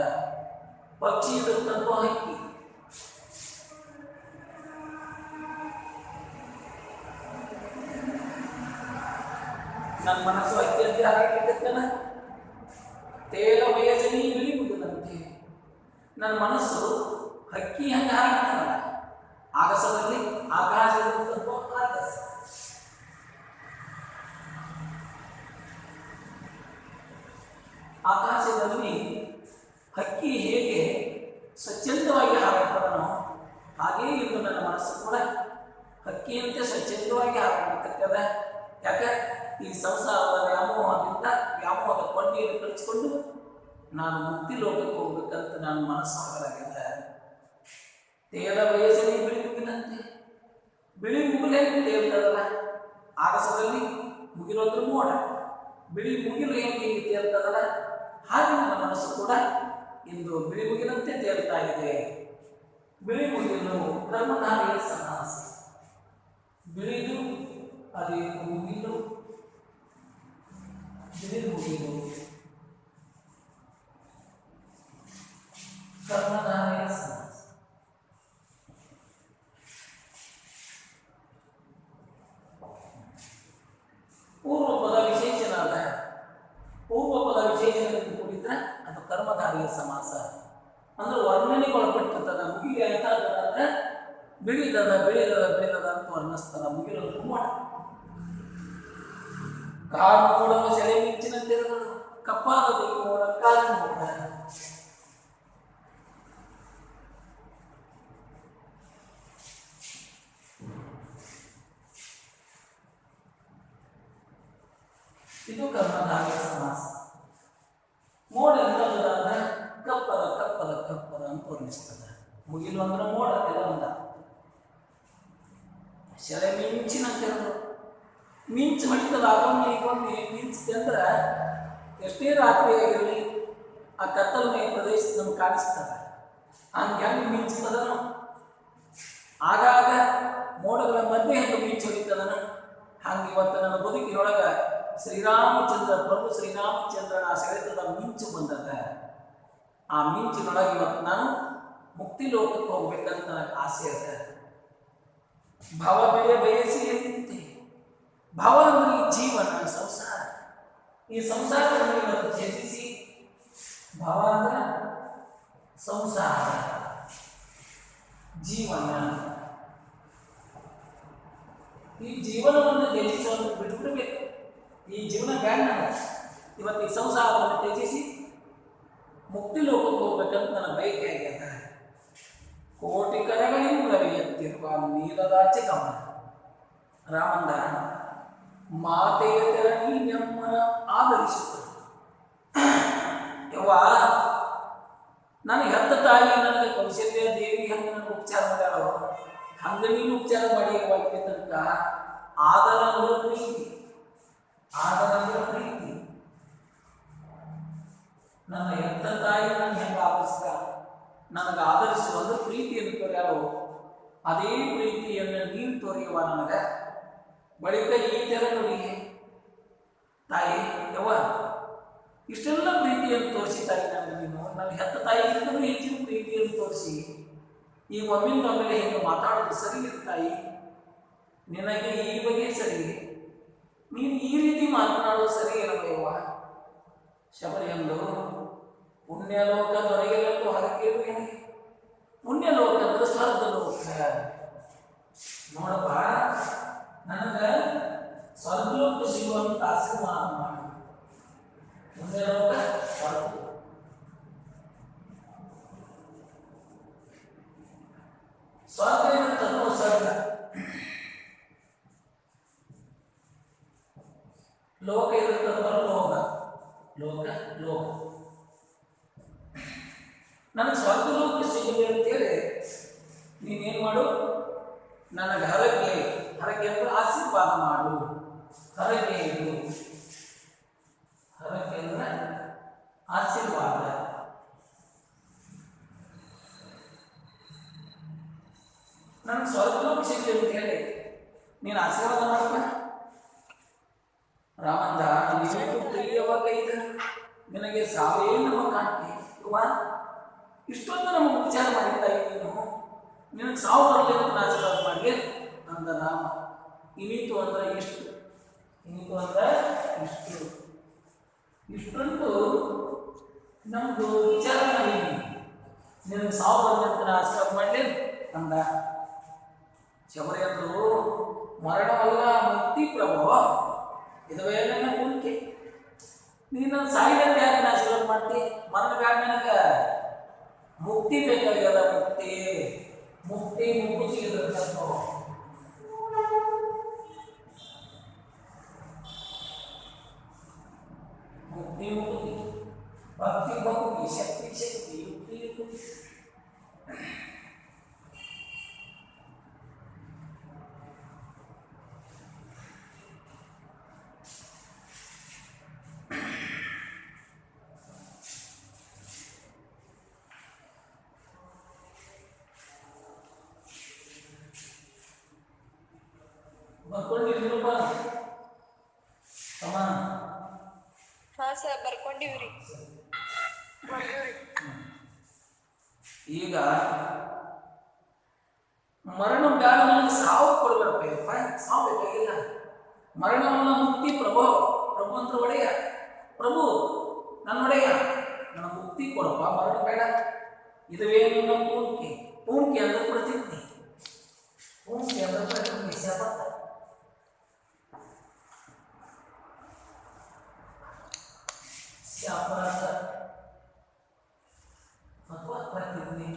ಪಕ್ಷಿ ಇದ್ದಂಥ ಹಕ್ಕಿ, ನನ್ನ ಮನಸ್ಸು ಹಕ್ಕಿಯಂತೆ ಹಾರಾಡ್ಲಿಕ್ಕತ್ತದ. ತೇಲ ವಯಸ್ಸನಿ ಬಿಳಿ ಮುಗಿದಂತೆ ನನ್ನ ಮನಸ್ಸು ಹಕ್ಕಿ ಹಂಗೆ ಹಾರಾಡ್ತಾನಲ್ಲ, ಆಗಸದಲ್ಲಿ ಆಕಾಶದಲ್ಲಿ ಆಗಸ. ಆಕಾಶದಲ್ಲಿ ಹಕ್ಕಿ ಹೇಗೆ ಸ್ವಚ್ಛಂದವಾಗಿ ಹಾರಾಡ್ತಾನೋ ಹಾಗೆಯೇ ಇದು ನನ್ನ ಮನಸ್ಸು ಕೂಡ ಹಕ್ಕಿಯಂತೆ ಸ್ವಚ್ಛಂದವಾಗಿ ಹಾರಾಡ್ತಕ್ಕದ. ಯಾಕೆ? ಈ ಸಂಸಾರದ ವ್ಯಾಮೋಹದಿಂದ, ವ್ಯಾಮೋಹದ ಕೊಂಡಿಯನ್ನು ಕಳಿಸಿಕೊಂಡು ನಾನು ಮುಕ್ತಿ ಲೋಕಕ್ಕೆ ಹೋಗ್ಬೇಕಂತ ನನ್ನ ಮನಸ್ಸು ಆಗಲಾಗಿದೆ. ತೇಲ ವಯಸ್ಸಲ್ಲಿ ಬಿಳಿ ಮುಗಿಲಂತೆ, ಬಿಳಿ ಮುಗಿಲೇ ತೇಲ್ತದಲ್ಲ ಆಗಸದಲ್ಲಿ, ಮುಗಿಲೋದ್ರ ಮೋಡ, ಬಿಳಿ ಮುಗಿಲು ಹೆಂಗೆ ತೇಲ್ತದಲ್ಲ ಹಾಗೆ ನನ್ನ ಮನಸ್ಸು ಕೂಡ ಇಂದು ಬಿಳಿ ಮುಗಿಲಂತೆ ತೇಲ್ತಾ ಇದೆ. ಬಿಳಿ ಮುಗಿಲು ಕರ್ಮಧಾರಿಯ ಸನ್ಯಾಸ. ಬಿಳಿದು ಅದೇ ಮುಗಿಲು, ಬಿಳಿ ಮುಗಿಲು ಕರ್ಮಧಾರಿಯ ಸನ್ಯಾಸ. ಪೂರ್ವ ಪದ ವಿಶೇಷಣ ಅದ. ಪೂರ್ವ ಪದ ವಿಶೇಷಣದಿಂದ ಕೂಡಿದ್ರೆ ಅದು ಕರ್ಮಧಾರಿಯ ಸಮಾಸ. ಅಂದ್ರೆ ವರ್ಣನೆಗೆ ಒಳಪಟ್ಟಿರ್ತದ. ಮುಗಿಲು ಅಂತ ಅಂದ್ರೆ ಬಿಳಿದದ ಬಿಳಿದದ ಬಿಳಿದದ ಅಂತ ವರ್ಣಿಸ್ತದ. ಮುಗಿಲು ಮೋಡ, ಕಾಡು ಮೋಡವ ಸೆಳೆ ಮಿಂಚಿನ ತೆರೆಗಳು, ಕಪ್ಪಾದ ಮೋಡ ಕಾಡು ಮೋಡ. ಇದು ಕರ್ಮಧಾರಿಯ ಸಮಾಸ. ಮೋಡ ಎಂತಂದ್ರೆ ಕಪ್ಪದ ಕಪ್ಪದ ಕಪ್ಪದ ಅಂತ ವರ್ಣಿಸ್ತದೆ. ಮುಗಿಲು ಅಂದ್ರೆ ಮೋಡ ಎಲ್ಲ ಒಂದ. ಸೆಳೆ ಮಿಂಚಿನ ತೆರೆಗಳು, ಮಿಂಚು ಹೊಡಿತದ. ಆಗೊಮ್ಮೆ ಈಗೊಮ್ಮೆ ಮಿಂಚಿದೆ ಅಂದ್ರೆ ಎಷ್ಟೇ ರಾತ್ರಿ ಆಗಿರಲಿ ಆ ಕತ್ತಲಮಯ ಪ್ರದೇಶ ನಮ್ಗೆ ಕಾಣಿಸ್ತದೆ. ಹಂಗೆ ಹೆಂಗೆ ಮಿಂಚುತ್ತದನೋ ಆಗಾಗ ಮೋಡಗಳ ಮಧ್ಯೆ ಹೆಂಗೆ ಮಿಂಚು ಹೊಡಿತದನೋ ಹಂಗೆ ಇವತ್ತು ನನ್ನ ಬದುಕಿನೊಳಗೆ ಶ್ರೀರಾಮಚಂದ್ರ, ಪ್ರಭು ಶ್ರೀರಾಮಚಂದ್ರನ ಸೆಳೆತದ ಮಿಂಚು ಬಂದದ. ಆ ಮಿಂಚಿನೊಳಗೆ ಇವತ್ತು ನಾನು ಮುಕ್ತಿ ಲೋಕಕ್ಕೆ ಹೋಗ್ಬೇಕಂತ ನನಗೆ ಆಸೆ ಇದೆ. ಭಾವ ಬೆಳೆಯ ಬಯಸಿ ನಿಂತೆ. ಭಾವ ಅಂದರೆ ಈ ಜೀವನ ಸಂಸಾರ. ಈ ಸಂಸಾರವನ್ನು ಇವತ್ತು ತ್ಯಜಿಸಿ, ಭಾವ ಅಂದ್ರೆ ಸಂಸಾರ ಜೀವನ, ಈ ಜೀವನವನ್ನು ತ್ಯಜಿಸುವಂತ ಬಿಟ್ಬಿಡ್ಬೇಕು. ಈ ಜೀವನ ಬೇಡ ನನಗೆ. ಇವತ್ತು ಈ ಸಂಸಾರವನ್ನು ತ್ಯಜಿಸಿ ಮುಕ್ತಿ ಲೋಕಕ್ಕೆ ಹೋಗ್ಬೇಕಂತ ನನ್ನ ಬಯಕೆ ಆಗ್ಯದ. ಕೋಟಿ ಕರಗಳಿಂದ ಎತ್ತಿರುವ ನೀಲದಾಚೆ ಗಮನ. ರಾಮಂದ ಮಾತೆಯ ತೆರ ನೀನಮ್ಮ ಆದರಿಸುತ್ತದೆ. ಯವ್ವ, ನನಗೆ ಹೆತ್ತ ತಾಯಿ ನನಗೆ ಕೌಶಲ್ಯ ದೇವಿ ಹಂಗೆ ನನಗೆ ಉಪಚಾರ ಮಾಡ್ಯಾಳ, ಹಂಗೆ ನೀನು ಉಪಚಾರ ಮಾಡಿ ತನಕ ಆದರ ಅಂದ್ರೆ ಪ್ರೀತಿ, ಆದರ ಅಂದ್ರೆ ಪ್ರೀತಿ. ನನ್ನ ಹೆತ್ತ ತಾಯಿ ನನಗೆ ಹೆಂಗೆ ಆದರಿಸ್ತ, ನನಗೆ ಆದರಿಸುವಂದ್ರೆ ಪ್ರೀತಿಯನ್ನು ತೋರ್ಯಾಳು. ಅದೇ ಪ್ರೀತಿಯನ್ನು ನೀನು ತೋರಿಯವ ನನಗೆ. ಬಳಿಕ ಈ ತೆರ ನೋಡಿ ತಾಯಿ, ಯವ್ವ ಇಷ್ಟೆಲ್ಲ ಪ್ರೀತಿಯನ್ನು ತೋರಿಸಿ ತಾಯಿ ನನಗೆ ನೀನು ನನ್ನ ಹೆತ್ತ ತಾಯಿಗಿಂತಲೂ ಹೆಚ್ಚಿನ ಪ್ರೀತಿಯನ್ನು ತೋರಿಸಿ ಈಗ ಒಮ್ಮಿಂದೊಮ್ಮೆಲೆ ಹಿಂಗೆ ಮಾತಾಡೋದು ಸರಿ ತಾಯಿ, ನಿನಗೆ ಈ ಬಗ್ಗೆ ಸರಿ, ನೀನು ಈ ರೀತಿ ಮಾತನಾಡೋದು ಸರಿ ಏನವಯ್ಯವ್ವ. ಶಬರಿ ಎಂದು ಪುಣ್ಯಲೋಕ ದೊರೆಯಲಂತೂ ಹರಕೇಳು ಏನಿಗೆ. ಪುಣ್ಯಲೋಕ ಅಂದ್ರೆ ಸ್ವರ್ಗ ಲೋಕ. ನೋಡಪ್ಪ, ನನಗೆ ಸ್ವರ್ಗಲೋಕ ಸಿಗುವಂತ ಆಶೀರ್ವಾದ ಮಾಡಿ. ಪುಣ್ಯಲೋಕ ಸ್ವರ್ಗ, ಸ್ವರ್ಗ ಇರುತ್ತನ್ನೋ ಸ್ವರ್ಗ, ಲೋಕ ಇರುತ್ತನ್ನೋ ಲೋಕ, ಲೋಕ ಲೋಕ. ನನಗೆ ಸ್ವರ್ಗ ಲೋಕ ಸಿಗಲಿ ಅಂತೇಳಿ ನೀನೇನು ಮಾಡು, ನನಗೆ ಹರಕೆ, ಹರಕೆ ಅಂದ್ರೆ ಆಶೀರ್ವಾದ ಮಾಡು. ಹರಕೆ ಇದು, ಹರಕೆ ಅಂದ್ರೆ ಆಶೀರ್ವಾದ. ನನಗೆ ಸ್ವರ್ಗ ಲೋಕ ಸಿಗಲಿ ಅಂತ ಹೇಳಿ ನೀನು ಆಶೀರ್ವಾದ ಮಾಡಪ್ಪ. ರಾಮಂದ ನೀನು ಪ್ರಿಯವಾಗ ಇದೆ, ನಿನಗೆ ಸಾವೇ ನಮ್ಮ ಕಾಣ್ತಿ. ಇಷ್ಟೊಂದು ನಮಗೆ ಉಪಚಾರ ಮಾಡಿದ್ದ ನೀನು, ನಿನಗೆ ಸಾವು ಬರಲಿ ಅಂತ ಆಶೀರ್ವಾದ ಮಾಡಲಿ ಅಂದ ರಾಮ. ಇನಿತು ಅಂದ್ರೆ ಇಷ್ಟು, ಇನಿತು ಅಂದ್ರೆ ಇಷ್ಟು, ಇಷ್ಟೊಂದು ನಮ್ದು ವಿಚಾರ ಮಾಡೀನಿ. ನಿನಗೆ ಸಾವು ಬರಲಿ ಅಂತ ಆಶೀರ್ವಾದ ಮಾಡಲಿ ಅಂದ. ಶಬರಿ ಅಂದು ಮರಣವಲ್ಲ ಮುಕ್ತಿ ಪ್ರಭು, ಇದುವೇ ನನ್ನ ಕೋರಿಕೆ. ನೀನು ಸಾಯಿದಂತೆ ಯಾಕೆ ಆಶೀರ್ವಾದ ಮಾಡ್ತಿ? ಮರಣ ಬ್ಯಾಡ, ನನಗೆ ಮುಕ್ತಿ ಬೇಕಾಗ್ಯದ. ಮುಕ್ತಿ ಮುಕ್ತಿ ಮುಕ್ತಿ ಸಿಗಬೇಕು. ಮುಕ್ತಿ ಮುಕ್ತಿ, ಭಕ್ತಿ ಭಕ್ತಿ, ಶಕ್ತಿ ಶಕ್ತಿ, ಯುಕ್ತಿ ಯುಕ್ತಿ. ಬರ್ಕೊಂಡಿರ್ಲಿಲ್ಲಪ್ಪ ಅಮ್ಮ? ಹಾ ಸರ್, ಬರ್ಕೊಂಡಿವ್ರಿ. ಈಗ ಮರಣ ಬ್ಯಾಡ, ನನಗೆ ಸಾವು ಕೊಡ್ಬೇಡಪ್ಪ. ಸಾವು ಬೇಕಾಗಿಲ್ಲ. ಮರಣವನ್ನ ಮುಕ್ತಿ ಪ್ರಭು, ಪ್ರಭು ಅಂದ್ರೆ ಒಡೆಯ, ಪ್ರಭು ನನ್ನ ಒಡೆಯ, ನನ್ನ ಮುಕ್ತಿ ಕೊಡಪ್ಪ, ಮರಣ ಬೇಡ. ಇದುವೇ ನನ್ನ ಪೂರ್ಕೆ. ಪೂರ್ಕೆ ಅಂದ್ರೆ ಪ್ರತಿಜ್ಞೆ, ಪೂರ್ಕೆ ಅಂದ್ರೆ ಪ್ರತಿಜ್ಞೆ, ಶಪಥ. ಶಪಥ ಅಥವಾ ಪ್ರತಿಜ್ಞೆ.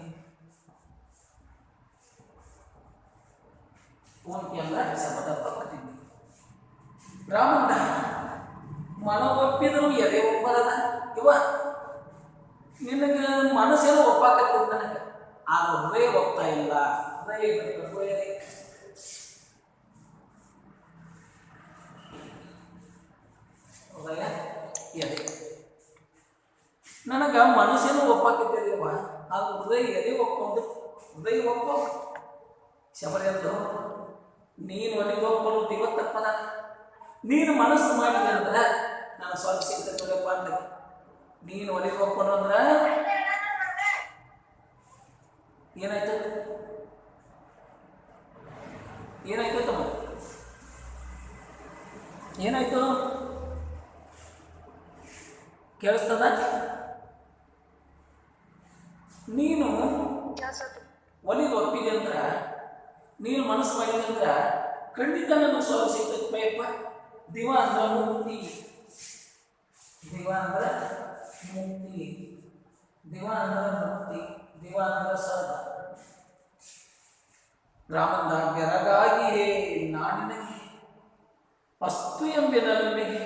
ಪೂರ್ಕೆ ಅಂದ್ರೆ ಶಪಥ ಅಥವಾ ಪ್ರತಿಜ್ಞೆ. ರಾಮಣ್ಣ ಮನವೊಪ್ಪಿದ್ರು ಎದೆ ಒಪ್ಪರದ. ಇವ ನಿನಗೆ ಮನಸ್ಸೆಲ್ಲ ಒಪ್ಪಾಕತ್ತಿದ್ದ ನನಗೆ, ಆದ್ರೆ ಹೃದಯ ಒಪ್ತಾ ಇಲ್ಲ. ಹೃದಯ ಹೃದಯ ಎದೆ. ನನಗೆ ಮನಸ್ಸೆಲ್ಲ ಒಪ್ಪಾಕಿದ್ದೇವ, ಆದ್ರೆ ಹೃದಯ ಎದೆ ಒಪ್ಕೊಂಡು, ಹೃದಯ ಒಪ್ಪ. ಶಬರಿ ಅಂದು ನೀನು ಒಲಿಗೆ ಒಪ್ಕೊಳ್ಳೋದು ಇವತ್ತಪ್ಪದ. ನೀನು ಮನಸ್ಸು ಮಾಡಿದೆ ಅಂದ್ರೆ ನಾನು ಸ್ವಲ್ಪ ಸಿಗ್ತಪ್ಪ ಅಂದೆ. ನೀನು ಒಲಿಗೆ ಒಪ್ಪನು ಅಂದ್ರೆ ಏನಾಯ್ತು? ಏನಾಯ್ತು ತಮ್ಮ? ಏನಾಯ್ತು? ಕೇಳಿಸ್ತದ? ನೀನು ಒಲಿದು ಒಪ್ಪಿದೆ ಅಂದ್ರೆ, ನೀನು ಮನಸ್ಸು ಮಾಡಿದೆ ಅಂದ್ರೆ ಖಂಡಿತ ನನಗೆ ಸ್ವರ ಸಿಗ್ತದೆ ಪಯಪ್ಪ. ದಿವ ಅಂದ್ರೆ ಮುಕ್ತಿ, ದಿವ ಅಂದ್ರೆ ಮುಕ್ತಿ, ದಿವ ಅಂದ್ರೆ ಮುಕ್ತಿ, ದಿವ ಅಂದ್ರೆ ಸ್ವರ್ಗ. ರಾಮಂದ ಬೆರಗಾಗಿಯೇ ನಾಡಿನಗೆ ಅಸ್ತು ಎಂಬೆನಲ್ಲಿಗೆ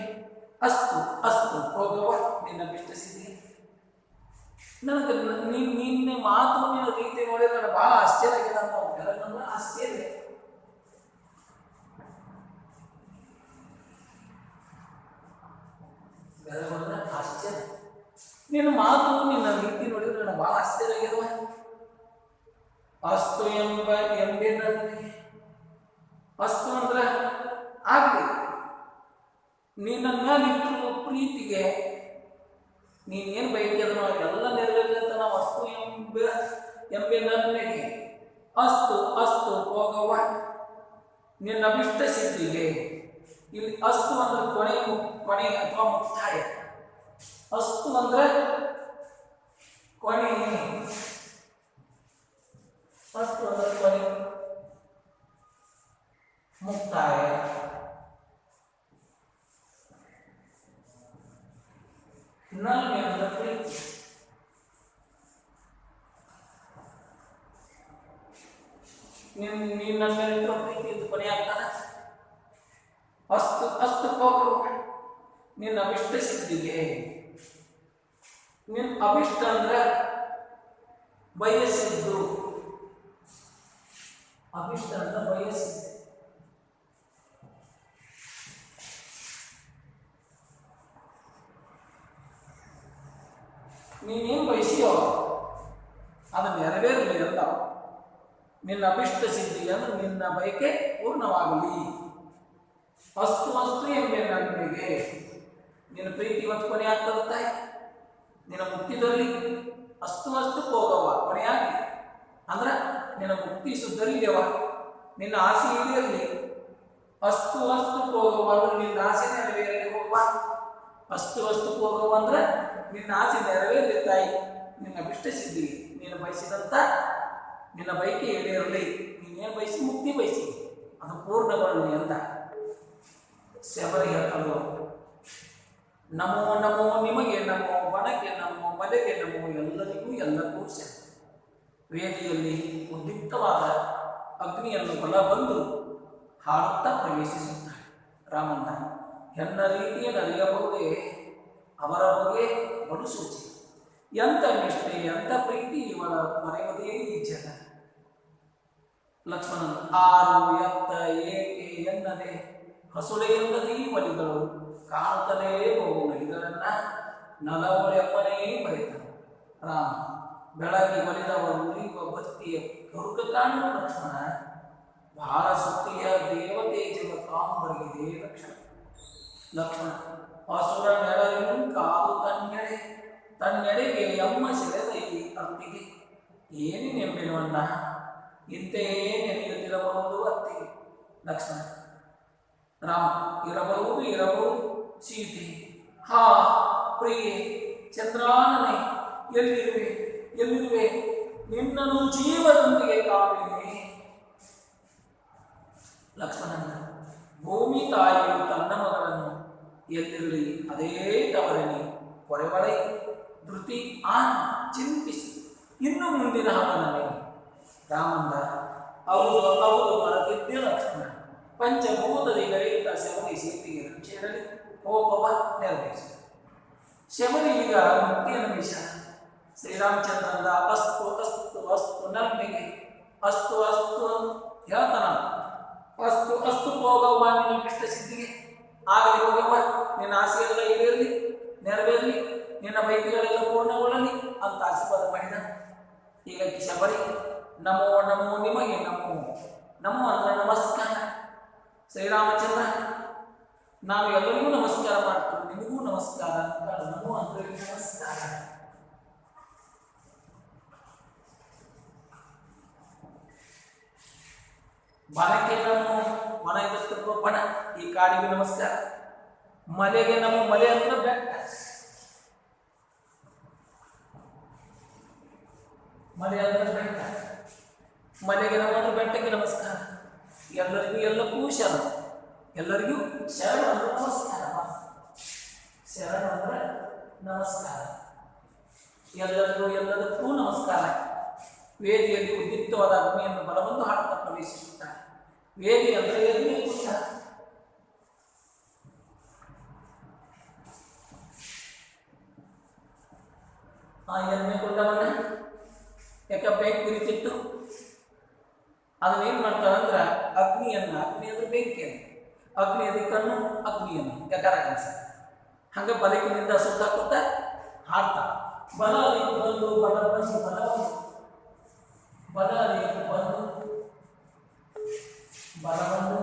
ಅಸ್ತು ಅಸ್ತು ಹೋಗವ ನಿನ್ನ ಬಿಟ್ಟಿಸಿದೆ. ನನಗೆ ನಿನ್ನೆ ಮಾತು ನಿನ್ನ ರೀತಿ ನೋಡಿದ್ರೆ ನನಗೆ ಭಾಳ ಆಶ್ಚರ್ಯ ಆಗಿದೆ. ಅಂತ ಬೆರಗಂದ್ರೆ ಆಶ್ಚರ್ಯ. ಬೆರಗಂದ್ರೆ ಆಶ್ಚರ್ಯ. ನಿನ್ನ ಮಾತು ನಿನ್ನ ರೀತಿ ನೋಡಿದ್ರೆ ನನಗೆ ಭಾಳ ಆಶ್ಚರ್ಯ ಆಗಿರುವ. ಅಸ್ತು ಎಂಬೆನಲ್ಲಿ ಅಸ್ತು ಅಂದ್ರೆ ಆಗಲಿ, ನಿನ್ನ ನಿಟ್ಟಿರುವ ಪ್ರೀತಿಗೆ ನೀನೇನು ಬೈಕಿ ಅದನ್ನು ಎಲ್ಲ ನೆರವೇರಲಿ ಅಂತ ನಾವು ಅಸ್ತು ಎಂಬೆನಲ್ಲಿಗೆ ಅಸ್ತು ಅಸ್ತು ಹೋಗವ ನಿನ್ನ ಅಭಿಷ್ಟ ಸಿದ್ಧಿಗೆ. ಇಲ್ಲಿ ಅಸ್ತು ಅಂದ್ರೆ ಕೊನೆ ಅಥವಾ ಮುಕ್ತಾಯ. ಅಸ್ತು ಅಂದ್ರೆ ಕೊನೆ, ಅಸ್ತು ಅಂದ್ರೆ ಕೊನೆ, ಮುಕ್ತಾಯ. ನಲ್ಮೆ ಅಂದ್ರೆ ಪ್ರೀತಿ. ನಿನ್ನ ಮೇಲಿರೋ ಪ್ರೀತಿ ಇದು ಕೊನೆ ಆಗ್ತಾನ. ಅಸ್ತು ಅಸ್ತು ಹೋಗು ನಿನ್ನ ಅಭಿಷ್ಟ ಸಿದ್ಧಿಗೆ. ನಿನ್ನ ಅಭಿಷ್ಟ ಅಂದ್ರೆ ಬಯಸಿದ್ದು, ಅಭಿಷ್ಟ ಅಂದ್ರೆ ಬಯಸಿದ್ದು. ನೀನೇನು ಬಯಸಿಯೋ ಅದು ನೆರವೇರಲಿ ಅಂತ. ನಿನ್ನ ಅಭಿಷ್ಟ ಸಿದ್ಧಿ ಅಂದ್ರೆ ನಿನ್ನ ಬಯಕೆ ಪೂರ್ಣವಾಗಲಿ. ಅಸ್ತು ಅಸ್ತು ಎಂಬೆ ನನ್ನಿಗೆ. ನಿನ್ನ ಪ್ರೀತಿ ಇವತ್ತು ಕೊನೆ ಆಗ್ತದ ತಾಯಿ. ನಿನ್ನ ಮುಕ್ತಿದಲ್ಲಿ ಅಸ್ತು ಅಸ್ತು ಹೋಗವ ಕೊನೆಯಾಗಲಿ ಅಂದ್ರೆ ನಿನ್ನ ಮುಕ್ತಿ ಸುದ್ದರಿಯವ, ನಿನ್ನ ಆಸೆ ಈಡೇರಲಿ. ಅಸ್ತು ಅಸ್ತು ಹೋಗವ ಅಂದ್ರೆ ನಿನ್ನ ಆಸೆ ನೆರವೇರಲಿ ಹೋಗುವ. ಅಸ್ತು ಅಸ್ತು ಹೋಗವ ಅಂದ್ರೆ ನಿನ್ನ ಆಸೆ ನೆರವೇರಲಿ ತಾಯಿ. ನಿನ್ನ ಅಭಿಷ್ಟ ಸಿದ್ಧಿಗೆ ನೀನು ಬಯಸಿದಂತ ನಿನ್ನ ಬಯಕೆ ಈಡೇರಲಿ. ನೀನೇನು ಬಯಸಿ ಮುಕ್ತಿ ಬಯಸಿ ಅದು ಪೂರ್ಣಗೊಳ್ಳಲಿ ಅಂತ ಶಬರಿ ಹೇಳ್ತಳು. ನಮೋ ನಮೋ ನಿಮಗೆ ನಮೋ, ಬನಕ್ಕೆ ನಮೋ, ಮಲೆಗೆ ನಮೋ, ಎಲ್ಲರಿಗೂ ಎಲ್ಲಕ್ಕೂ ಶರಣ. ವೇದಿಯಲ್ಲಿ ಉದ್ಯುಕ್ತವಾದ ಅಗ್ನಿಯನ್ನು ಬಲ ಬಂದು ಹಾಡುತ್ತಾ ಪ್ರವೇಶಿಸುತ್ತಾರೆ. ರಾಮಣ್ಣ ಹೆಣ್ಣ ರೀತಿಯಲ್ಲಿ ಅರಿಯಬಹುದೇ ಅವರ ಬಗ್ಗೆ ಬಡು ಸೂಚಿ. ಎಂಥ ನಿಷ್ಠೆ ಎಂಥ ಪ್ರೀತಿ ಇವಳ ಮರೆಯದೇ ಈ ಜನ. ಲಕ್ಷ್ಮಣನ ಆರು ಎತ್ತ ಏಕೆ ಎನ್ನದೆ ಹಸುಳೆಯಲ್ಲದೇ ಒಲಿಗಳು ಕಾಣುತ್ತಲೇ ಹೋಗುವ ಇದರನ್ನ ನಲವಳೆಪ್ಪನೇ ಬರೆದನು. ರಾಮ ಬೆಳಗ್ಗೆ ಒಲಿದವರು ಉರಿಯುವ ಭಕ್ತಿಯ ಕರುಕ ಕಾಣುವ ಲಕ್ಷ್ಮಣ. ಬಹಳ ಸುತ್ತಿಯ ದೇವತೇಜವ ಕಾಂಬರಿಗಿದೆ ಲಕ್ಷ್ಮಣ. ಲಕ್ಷ್ಮಣ ಅಸುರ ನೆರಳಿನ ಕಾದು ತನ್ನೆಡೆಗೆ ಎಮ್ಮ ಸೆಳೆದ ಈ ಅತ್ತಿಗೆ. ಏನು ನೆಂಬಿನವಣ್ಣ ಇಂತೆಯೇ ನೆನೆಯುತ್ತಿರಬಹುದು ಅತ್ತಿಗೆ. ಲಕ್ಷ್ಮಣ ರಾಮ ಇರಬಹುದು ಸೀತೆ. ಹಾ ಪ್ರಿಯೆ ಚಂದ್ರಾನನೆ ಎಲ್ಲಿರುವೆ ನಿನ್ನನ್ನು ಜೀವದೊಂದಿಗೆ ಕಾಣುವೆ. ಲಕ್ಷ್ಮಣನ ಭೂಮಿ ತಾಯಿಯು ತನ್ನ ಮಗಳನ್ನು ಎಲ್ಲಿರಲಿ ಅದೇ ತವರನಿ ಹೊರವಳೆ ಧೃತಿ ಚಿಂತಿಸಿ ಇನ್ನು ಮುಂದಿನ ಹವನವೇ. ರಾಮಂದ ಹೌದು ಬರದಿದ್ದೇ ಲಕ್ಷ್ಮಣ. ಪಂಚಭೂತದಿಗರಿಗಿಂತ ಶಬರಿ ಸೀತೆಗೆ ರಕ್ಷೆಯಲ್ಲಿ ಹೋಗವ ನೆರವೇರಿಸ. ಶಬರಿ ಈಗ ಮುಕ್ತಿಯನ್ನು ವಿಷ ಶ್ರೀರಾಮಚಂದ್ರನ ಅಸ್ತು ಅಸ್ತು ಅಸ್ತು ನನ್ನಿಗೆ ಅಸ್ತು ಅಸ್ತು ಹೇಳ್ತಾನ. ಅಸ್ತು ಅಸ್ತು ಹೋಗವ್ವ ನಿನ್ನ ಇಷ್ಟ ಸಿದ್ಧಿಗೆ ಆಗಲಿ ಹೋಗವ್ವ ನಿನ್ನ ಆಸೆಯೆಲ್ಲ ಈಡೇರಲಿ ನೆರವೇರಲಿ ನಿನ್ನ ಬೈಕಿಗಳೆಲ್ಲ ಪೂರ್ಣಗೊಳ್ಳಲಿ ಅಂತ ಆಶೀರ್ವಾದ ಮಾಡಿದ. ಈಗ ಶಬರಿ ನಮೋ ನಮೋ ನಿಮಗೆ ನಮೋ ನಮೋ ಅಂದ್ರೆ ನಮಸ್ಕಾರ. ಶ್ರೀರಾಮಚಂದ್ರ ನಾನು ಎಲ್ಲರಿಗೂ ನಮಸ್ಕಾರ ಮಾಡ್ತೀನಿ, ನಿಮಗೂ ನಮಸ್ಕಾರ ಅಂತ ನಮೋ ಅಂದ್ರೆ ನಮಸ್ಕಾರ. ಬನಕ್ಕೆ ನಮ್ಮ ವನ ಇದಕ್ಕೆ ಬಣ, ಈ ಕಾಡಿಗೆ ನಮಸ್ಕಾರ. ಮಲೆಗೆ ನಮ್ಮ ಮಲೆ ಅಂದ್ರೆ ಬೆಟ್ಟ, ಮಲೆ ಅಂದ್ರೆ ಬೆಟ್ಟ. ಮಲೆಗೆ ನಮ್ಮ ಬೆಟ್ಟಕ್ಕೆ ನಮಸ್ಕಾರ. ಎಲ್ಲರಿಗೂ ಎಲ್ಲಕ್ಕೂ ಶರಣ, ಎಲ್ಲರಿಗೂ ಶರಣ ಅಂದ್ರೆ ನಮಸ್ಕಾರ. ಶರಣ ಅಂದ್ರೆ ನಮಸ್ಕಾರ. ಎಲ್ಲರಿಗೂ ಎಲ್ಲದಕ್ಕೂ ನಮಸ್ಕಾರ. ವೇದಿಯಲ್ಲಿ ಉದ್ಯುಕ್ತವಾದ ಅಗ್ನಿಯನ್ನು ಬಲವನ್ನು ಹಾಡುತ್ತಾ ಪ್ರವೇಶಿಸುತ್ತಾರೆ. ವೇದಿ ಅಂದರೆ ಎಲ್ಲಿ ಕುಂಡ. ಆ ಎಣ್ಣೆ ಕುಂಡವನ್ನ ಯಾಕೆ ಬೆಂಕಿ ಕುರಿತಿಟ್ಟು ಅದನ್ನೇನು ಮಾಡ್ತಾರಂದ್ರೆ ಅಗ್ನಿ ಅಂದ್ರೆ ಬೆಂಕಿಯನ್ನು, ಅಗ್ನಿ ಅದಕ್ಕನ್ನು ಅಗ್ನಿಯನ್ನು ಯಾಕಾರ ಕೆಲಸ ಹಂಗೆ ಬಲಕಿನಿಂದ ಸುತ್ತಾಕುತ್ತ ಹಾಡ್ತಾರೆ. ಬಲ ಅದಕ್ಕೆ ಬಂದು ಬಲ ಬಂದು ಬಲ ಬಲ ಅದಕ್ಕೆ ಬಂದು ಬಲವನ್ನು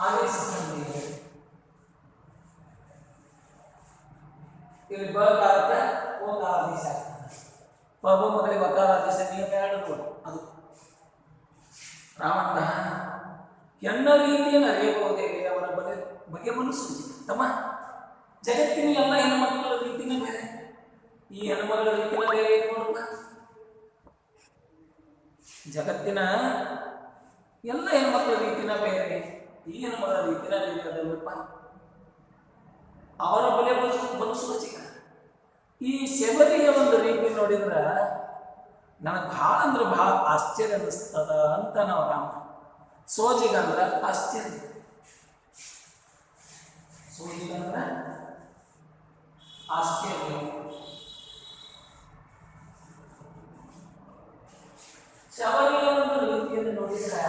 ಆದೇಶಿಸಿದೆ. ಇಲ್ಲಿ ಬಕಾರಕ ಓಕಾರ ಆದೇಶ ಆಗ್ತದೆ. ಬಬ ಮೊದಲಿಗೆ ವಕಾರ ಆದೇಶ ನಿಯಮ ಎರಡು ನೋಡಿ. ಅದು ರಾಮಣ್ಣ ಎನ್ನ ರೀತಿಯನ್ನು ಅರಿಯಬಹುದೇ ಅವರ ಬಗೆಯನ್ನು ಸೂಚಿತ. ತಮ್ಮ ಜಗತ್ತಿನ ಎಲ್ಲ ಹೆಣ್ಮಕ್ಕಳ ರೀತಿನೇ ಬೇರೆ, ಈ ಹೆಣ್ಮಗಳ ರೀತಿನ ಬೇರೆ ನೋಡಪ್ಪ. ಜಗತ್ತಿನ ಎಲ್ಲ ಹೆಣ್ಮಕ್ಳ ರೀತಿನ ಬೇರೆ, ಈ ಹೆಣ್ಮಗಳ ರೀತಿನ ಬೇರೆ ಅದಲ್ಲಪ್ಪ. ಅವರ ಬಲಿಸುವ ಚಿಕ್ಕ ಈ ಶಬರಿಯ ಒಂದು ರೀತಿ ನೋಡಿದ್ರೆ ನನಗೆ ಭಾಳ ಅಂದ್ರೆ ಭಾಳ ಆಶ್ಚರ್ಯ ಅನ್ನಿಸ್ತದ ಅಂತ ನಾವು ರಾಮ. ಸೋಜಿಗಂದ್ರೆ ಆಶ್ಚರ್ಯ, ಸೋಜಿಗಂದ್ರೆ ಆಶ್ಚರ್ಯ. ಶಬರಿಯ ಒಂದು ರೀತಿಯನ್ನು ನೋಡಿದ್ರೆ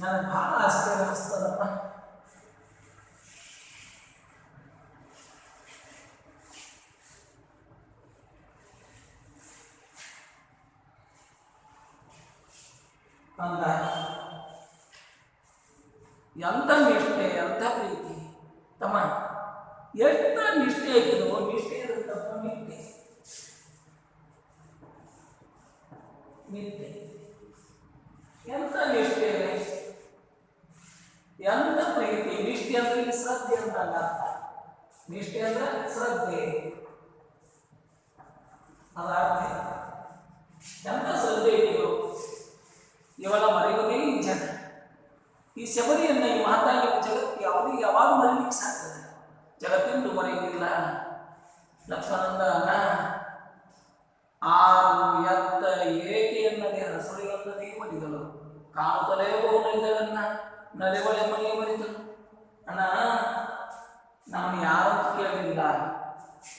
ನನಗೆ ಭಾಳ ಆಶ್ಚರ್ಯ ಅನ್ನಿಸ್ತದಪ್ಪ. ಅಂದ ಎಂಥ ನಿಷ್ಠೆ, ಎಂಥ ಪ್ರೀತಿ ತಮ್ಮ. ಎಂಥ ನಿಷ್ಠೆ ಆಗಿದೋ, ನಿಷ್ಠೆ ಇರುತ್ತಪ್ಪ. ನಿಷ್ಠೆ ನಿಷ್ಠೆ ಎಂಥ ನಿಷ್ಠೆ, ಎಂಥ ಪ್ರೀತಿ. ನಿಷ್ಠೆ ಅಂದ್ರೆ ಇಲ್ಲಿ ಶ್ರದ್ಧೆ ಅಂತ ಅರ್ಥ. ನಿಷ್ಠೆ ಅಂದ್ರೆ ಶ್ರದ್ಧೆ, ಅದರ ಅರ್ಥ. ಎಂಥ ಶ್ರದ್ಧೆ ಇದೆಯೋ ಇವಳ ಮರೆಯುವುದೇ ಈ ಜನ. ಈ ಶಬರಿಯನ್ನ ಈ ಮಾತಾಗಿ ಜಗತ್ತು ಯಾವುದೇ ಯಾವಾಗ ಮರೀಲಿಕ್ಕೆ ಸಾಧ್ಯ? ಜಗತ್ತೆಂದು ಮರೆಯುವುದಿಲ್ಲ. ಲಕ್ಷ್ಮಣಂದ ಆರು ಎತ್ತ ಏಕೆಯನ್ನದೇ ಹಸುಳಿಯಲ್ಲದೇ ಮರಿದಳು. ಕಾಣುತ್ತಲೇ ಬಹುನೈದಳನ್ನ ನಲೆವಳೆ ಮನೆಯ ಮರಿದಳು. ಅಣ್ಣ ನಮ್ಮನ್ನು ಯಾರಂತ ಕೇಳಲಿಲ್ಲ,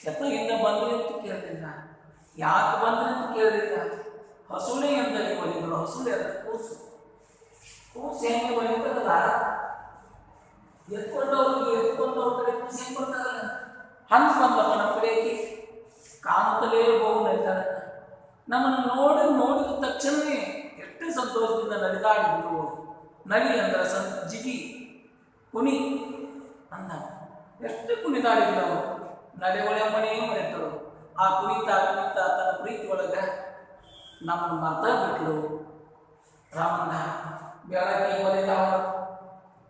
ಎತ್ತಗಿಂದ ಬಂದ್ರಿ ಅಂತ ಕೇಳಲಿಲ್ಲ, ಯಾಕೆ ಬಂದ್ರಿ ಅಂತ ಕೇಳಲಿಲ್ಲ. ಹಸುಳೆ ಎಂದಲ್ಲಿ ಬಲಿಗಳು. ಹಸುಳೆ ಅಂದ್ರೆ ಕೂಸು. ಕೂಸು ಹೆಂಗೆ ಬಲಿತದಲ್ಲ, ಎತ್ಕೊಂಡವ್ರ ಕಡೆ ಕೂಸು ಹೆಂಗೆ ಬರ್ತಾರಲ್ಲ, ಹಂಗೆ ಬಂದಪ್ಪ ನಮ್ಮ ಕಡೆಗೆ. ಕಾಣುತ್ತಲೇ ಬಹು ನಲಿತಾಳೆ. ನಮ್ಮನ್ನು ನೋಡಿದ ತಕ್ಷಣವೇ ಎಷ್ಟು ಸಂತೋಷದಿಂದ ನಲಿದಾಡಿದ್ರು. ನಲಿ ಅಂದ್ರೆ ಜಿಗಿ ಕುಣಿ ಅಂದ. ಎಷ್ಟು ಕುಣಿದಾಡಿದ್ದವು. ನಲೆವಳೆ ಮನೆಯೇ ಮರೆತಳು. ಆ ಕುಣಿತಾ ತನ್ನ ಪ್ರೀತಿ ಒಳಗೆ ನಮ್ಮನ್ನು ಮಾತಾಡ್ಬಿಟ್ಲು. ರಾಮಣ್ಣ ಬೆಳಗ್ಗೆ ಒಲೆದವ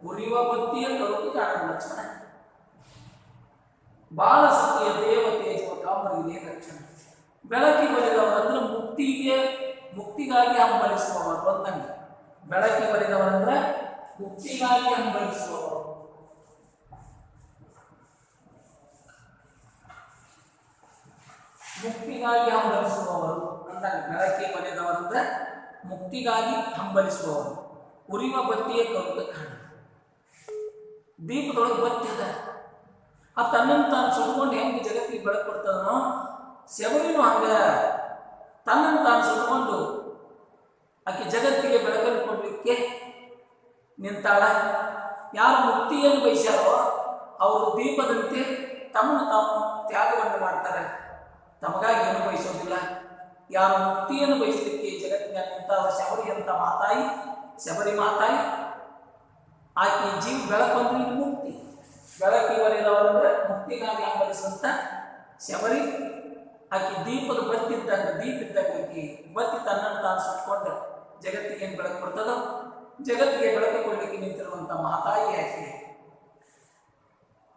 ಉರಿಯುವ ಬತ್ತಿಯ ಕರುಕು ಕಾಣಲು ಲಕ್ಷಣ. ಬಾಳ ಸತ್ಯ ದೇವತೆ ಕಾಮರಿಗೆ ಲಕ್ಷಣ. ಬೆಳಕಿ ಒಲೆದವರಂದ್ರೆ ಮುಕ್ತಿಗಾಗಿ ಹಂಬಲಿಸುವವರು ಅಂದಂಗೆ. ಬೆಳಕಿ ಒಲೆದವರಂದ್ರೆ ಮುಕ್ತಿಗಾಗಿ ಹಂಬಲಿಸುವವರು. ಮುಕ್ತಿಗಾಗಿ ಹಂಬಲಿಸುವವರು ಅಂದಾಗ ಬೆಳಕಿ ಒಲೆದವರಂದ್ರೆ ಮುಕ್ತಿಗಾಗಿ ಹಂಬಲಿಸುವವರು. ಉರಿಯುವ ಬತ್ತಿಯ ಕರುಕ ಕಾಣ. ದೀಪದೊಳಗೆ ಬತ್ತಿ ಅದ. ಆ ತನ್ನನ್ನು ತಾನು ಸುಟ್ಕೊಂಡು ಹೆಂಗೆ ಜಗತ್ತಿಗೆ ಬೆಳಕು ಕೊಡ್ತಾನೋ, ಶಬರಿನೂ ಹಂಗ ತನ್ನನ್ನು ತಾನು ಸುಟ್ಕೊಂಡು ಆಕೆ ಜಗತ್ತಿಗೆ ಬೆಳಕನ್ನು ಕೊಡಲಿಕ್ಕೆ ನಿಂತಾಳ. ಯಾರು ಮುಕ್ತಿಯನ್ನು ಬಯಸ್ಯಾರೋ ಅವರು ದೀಪದಂತೆ ತಮ್ಮನ್ನು ತಾವು ತ್ಯಾಗವನ್ನು ಮಾಡ್ತಾರೆ. ತಮಗಾಗಿ ಏನು ಬಯಸೋದಿಲ್ಲ. ಯಾರು ಮುಕ್ತಿಯನ್ನು ಬಯಸಲಿಕ್ಕೆ ಜಗತ್ತಿನ ನಿಂತಾವ ಶಬರಿ ಅಂತ ಮಾತಾಯಿ, ಶಬರಿ ಮಾತಾಯಿ. ಆಕೆ ಜೀವ ಬೆಳಕು ಅಂದ್ರೆ ಇದು ಮುಕ್ತಿ. ಬೆಳಕಿ ಬರೆದವರಂದ್ರೆ ಮುಕ್ತಿಗಾಗಿ ಹಂಬಲಿಸುವಂತ ಶಬರಿ. ಆಕೆ ದೀಪದ ಬತ್ತಿದ್ದಂಗೆ, ದೀಪ ಇದ್ದಂಗೆ ಆಕೆ ಬತ್ತಿ ತನ್ನನ್ನು ತಾನು ಸುಟ್ಕೊಂಡು ಜಗತ್ತಿಗೆ ಏನು ಬೆಳಕು ಕೊಡ್ತದೋ ಜಗತ್ತಿಗೆ ಬೆಳಕು ಕೊಡಲಿಕ್ಕೆ ನಿಂತಿರುವಂಥ ಮಹಾತಾಯಿ ಆಕೆ.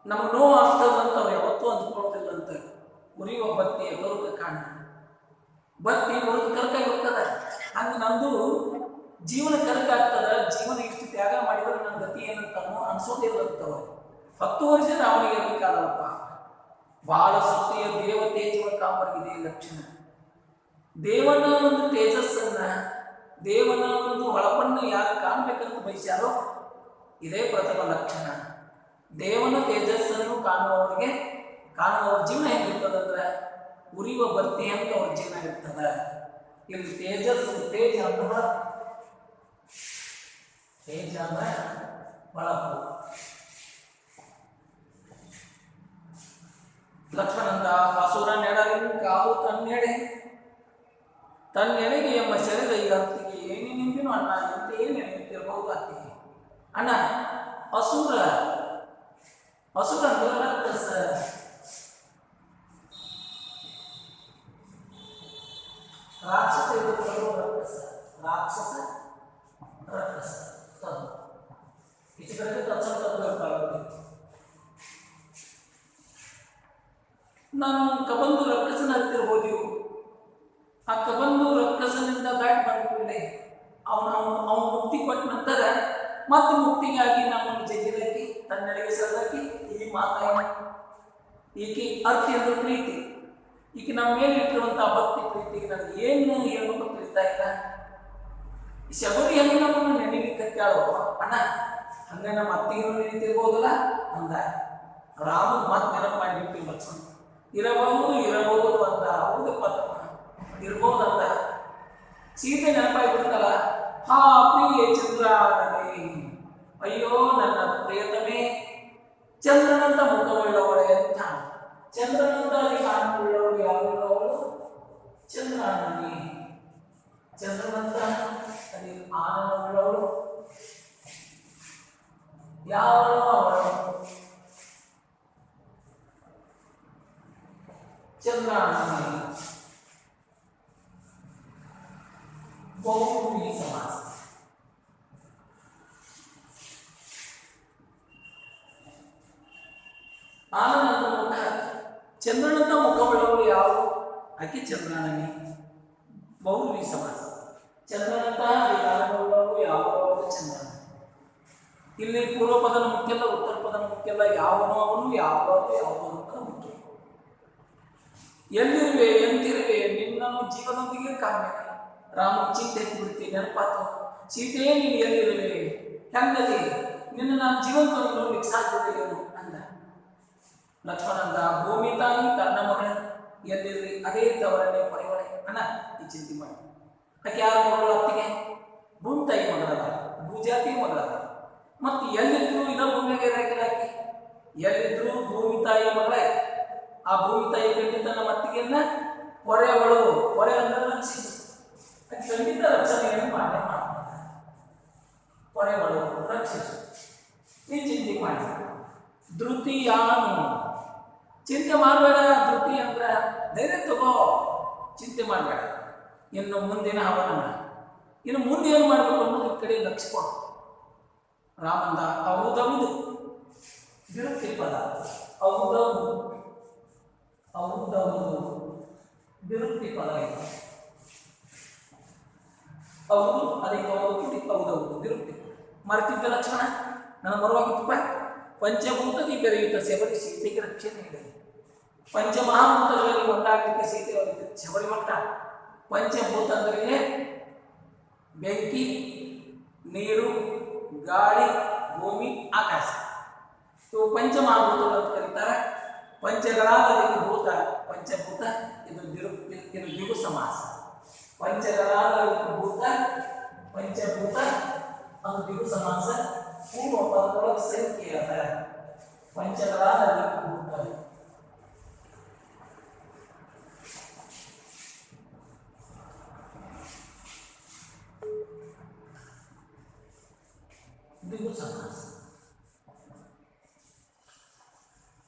ನಮ್ಗೆ ನೋವು ಆಗ್ತದಂತ ಅವ್ರು ಯಾವತ್ತೂ ಅಂದ್ಕೊಳ್ಳೋದಿಲ್ಲಂತ. ಉರಿಯುವ ಬತ್ತಿಯ ಕರುಕ ಕಾಣ, ಬತ್ತಿ ಉರಿದು ಕರ್ಕಾಗಿ ಹೋಗ್ತದ. ಹಂಗೆ ನಮ್ದು ಜೀವನ ಕರ್ಕಾಗ್ತದ. ಜೀವನ ಇಷ್ಟು ತ್ಯಾಗ ಮಾಡಿದ್ರೆ ನನ್ನ ಗತಿ ಏನಂತ ಅನ್ಸೋದಿಲ್ಲಂತವ್ರು. 10 ವರ್ಷ ಅವನಿಗೆ ಇರಲಿಕ್ಕಾಗಲ್ಲಪ್ಪ. ಬಾಳ ಸುತ್ತಿಯ ದೇವ ತೇಜವ ಕಾಮರಿಗಿದೆ ಲಕ್ಷಣ. ದೇವನ ಒಂದು ತೇಜಸ್ಸನ್ನ, ದೇವನ ಒಂದು ಹೊಳಪನ್ನು ಯಾರು ಕಾಣಬೇಕಂತ ಬಯಸ್ಯಾರೋ ಇದೇ ಪ್ರಥಮ ಲಕ್ಷಣ. ದೇವನ ತೇಜಸ್ಸನ್ನು ಕಾಣುವವರಿಗೆ ಕಾಣುವವ್ರ ಜೀವನ ಹೇಗಿರ್ತದಂದ್ರೆ ಉರಿಯುವ ಬರ್ತಿ ಅಂತ ಅವ್ರ ಜೀವನ ಇರ್ತದ. ಇಲ್ಲಿ ತೇಜಸ್ಸು, ತೇಜ ಅಂದ್ರೆ ಹೊಳಪು. ಲಕ್ಷ್ಮಣಂದ ಅಸುರ ನೆಡರಿನ ಕಾದು ತನ್ನೆಡೆಗೆ ಎಂಬ ಶರೀರ ಈ ಅತ್ತಿಗೆ ಏನೇನಿಂದಿನೂ ಅಣ್ಣ ಎಂತ ಏನು ನೆನೆಯುತ್ತಿರಬಹುದು ಅತ್ತಿಗೆ. ಅಣ್ಣ ಅಸುರ ಅಂದ್ರೆ ರಾಕ್ಷಸ. ರಾಕ್ಷಸ ಈಚೆ ಕಡೆಗೆ ನಾನು ಕಬಂದು ರಕ್ಕಸನ ಹತ್ತಿರಬಹುದು. ಆ ಕಬಂದು ರಕ್ಕಸನಿಂದ ದಾಟಿ ಮಾಡಿಕೊಂಡೆ. ಅವನು ಮುಕ್ತಿ ಕೊಟ್ಟ ನಂತರ ಮತ್ತೆ ಮುಕ್ತಿಗಾಗಿ ನಮ್ಮನ್ನು ಜಗ್ಗಿದಾಕಿ ತನ್ನೆಡೆಗೆ ಸರದಾಕಿ ಈ ಮಾತಾಯ ಈಕೆ ಅರ್ಥ ಅಂದ್ರೆ ಪ್ರೀತಿ. ಈಗ ನಮ್ಮ ಮೇಲೆ ಇಟ್ಟಿರುವಂತಹ ಭಕ್ತಿ ಪ್ರೀತಿಗೆ ನನಗೆ ಏನು ಹೇಳ್ಬೇಕು ತಿಳಿತಾ ಇಲ್ಲ. ಶಬರಿ ಹೆಂಗೆ ನಮ್ಮನ್ನು ನೆನೀಲಿಕ್ಕತ್ತಾಳೋ ಅಣ್ಣ ಹಂಗ ನಮ್ಮ ಅತ್ತಿಗೆ ನೆನೀತಿರ್ಬೋದಲ್ಲ ಅಂದ. ರಾಮ ಮಾತು ನೆನಪು ಮಾಡಿಬಿಟ್ಟು ಲಕ್ಷ್ಮಣ ಇರಬಹುದು ಅಂತ. ಹೌದಪ್ಪ ಇರ್ಬೋದಂತ. ಸೀತೆ ನೆನಪಾಗಿಬಿಡ್ತಲ್ಲ. ಹಾ ಪ್ರಿಯ ಚಂದ್ರನೇ, ಅಯ್ಯೋ ನನ್ನ ಪ್ರಿಯತಮೇ, ಚಂದ್ರನಂತ ಮುಖವುಳ್ಳವಳೆ ಅಂತ. ಚಂದ್ರನಂತ ಕಾಣುವುಳ್ಳವಳು ಯಾವುಳ್ಳವಳು? ಚಂದ್ರಾಣಿ. ಚಂದ್ರನಂತ ಆನಂದವುಳ್ಳವಳು ಯಾವಳು? ಅವಳು ಚಂದ್ರಾಣಿ. ಬಹುವ್ರೀಹಿ ಸಮಾಸ. ಆನಂದ ಮುಖ. ಚಂದ್ರನಂತ ಮುಖವುಳ್ಳವಳು ಯಾವ? ಆಕೆ ಚಂದ್ರಾಣಿ. ಬಹುವ್ರೀಹಿ ಸಮಾಸ. ಚಂದ್ರನಂತ ಆನಂದವುಳ್ಳವಳು ಯಾವ? ಚಂದ್ರನ. ಇಲ್ಲಿ ಪೂರ್ವ ಪದನ ಮುಖ್ಯ ಅಲ್ಲ, ಉತ್ತರ ಪದನ ಮುಖ್ಯ ಅಲ್ಲ. ಯಾವನು ಅವನು, ಯಾವುದೋ ಅಂತ ಮುಖ್ಯ. ಎಲ್ಲಿರುವೆ ಎಂತಿರುವೆ ನಿನ್ನನ್ನು ಜೀವನದೊಂದಿಗೆ ಕಾಣಬೇಕು. ರಾಮ ಚಿಂತೆ ಬಿಡ್ತೀನಿ ನೆನಪಾತು. ಸೀತೆಯೇ ನೀನು ಎಲ್ಲಿರುವೆ, ಹೆಂಗದೆ, ನಿನ್ನ ನಾನು ಜೀವಂತ ನೋಡ್ಲಿಕ್ಕೆ ಸಾಧ್ಯತೆಯೇನು ಅಂದ. ಲಕ್ಷ್ಮಣ ಅಂದ ಭೂಮಿ ತಾಯಿ ತನ್ನ ಮಗಳ ಎಲ್ಲಿರಲಿ ಅದೇ ತವರನ್ನೇ ಪರಿವಳೆ. ಅಣ್ಣ ಈ ಚಿಂತೆ ಮಾಡಿ. ಆಕೆ ಯಾರ ಮಗಳು? ಅತ್ತಿಗೆ ಭೂಮಿ ತಾಯಿ ಮಗಳದ, ಭೂಜಾತಿ ಮಗಳದ. ಮತ್ತು ಎಲ್ಲಿದ್ರು ಇದ ಭೂಮಿಯಾಗೆ ಇರಾಕಿಲಾಕಿ. ಎಲ್ಲಿದ್ರು ಭೂಮಿ ತಾಯಿ ಮಗಳ. ಆ ಭೂಮಿ ತಾಯಿ ಖಂಡಿತ ನಮ್ಮ ಅತ್ತಿಗೆಯನ್ನ ಹೊರೆಗಳು, ಹೊರೆ ಅಂದ್ರೆ ರಕ್ಷಿಸು. ಖಂಡಿತ ರಕ್ಷಣೆಯನ್ನು ಮಾಡೇ ಮಾಡ್ತಾರೆ. ಹೊರೆಗಳು ರಕ್ಷಿಸು. ನೀ ಚಿಂತೆ ಮಾಡಿ. ಧೃತಿ ಯಾನು? ಚಿಂತೆ ಮಾಡಬೇಡ. ಧೃತಿ ಅಂದ್ರೆ ಧೈರ್ಯ ತಗೋ, ಚಿಂತೆ ಮಾಡಬೇಡ. ಇನ್ನು ಮುಂದಿನ ಹವನ, ಇನ್ನು ಮುಂದೆ ಏನು ಮಾಡಬೇಕು ಅನ್ನೋದು ಈ ಕಡೆ ಲಕ್ಷ್ಯ ಕೊಡು. ರಾಮಂದ ಹೌದೌದು ಬಿರುತ್ತಿ ಪದ. ಹೌದೌದು ಬಿರುತ್ತಿ ಪದ ಇದು. ಹೌದು ಅದಕ್ಕೆ ಹೌದೌದು ಬಿರುತ್ತಿ. ಮರೆತಿದ್ದ ಲಕ್ಷ್ಮಣ, ನನ್ನ ಮರವಾಗಿತ್ತಪ್ಪ. ಪಂಚಭೂತಕ್ಕೆ ಬೆರೆಯುತ್ತ ಶಬರಿ ಸೀತೆಗೆ ರಕ್ಷಣೆ ಇದೆ. ಪಂಚಮಹಾಭೂತಗಳಲ್ಲಿ ಒಂದಾಗಲಿಕ್ಕೆ ಸೀತೆ ಶಬರಿ ಮಟ್ಟ. ಪಂಚಭೂತ ಅಂದರೆ ಬೆಂಕಿ, ನೀರು, ಗಾಳಿ, ಭೂಮಿ, ಆಕಾಶ. ಇವು ಪಂಚಮಹಾಭೂತಗಳು ಅಂತ ಕರೀತಾರೆ. ಪಂಚಗಳಾದ ಭೂತ ಪಂಚಭೂತ. ಇದು ದ್ವಿಗು ಸಮಾಸ. ಪಂಚಗಳಾದ ಭೂತ ಪಂಚಭೂತ ಅದು ದ್ವಿಗು ಸಮಾಸ. ಪೂರ್ವ ಪದದೊಳಗೆ ಸಂಖ್ಯೆ ಅದ. ಪಂಚಗಳಾದ ಭೂತ ದ್ವಿಗು ಸಮಾಸ.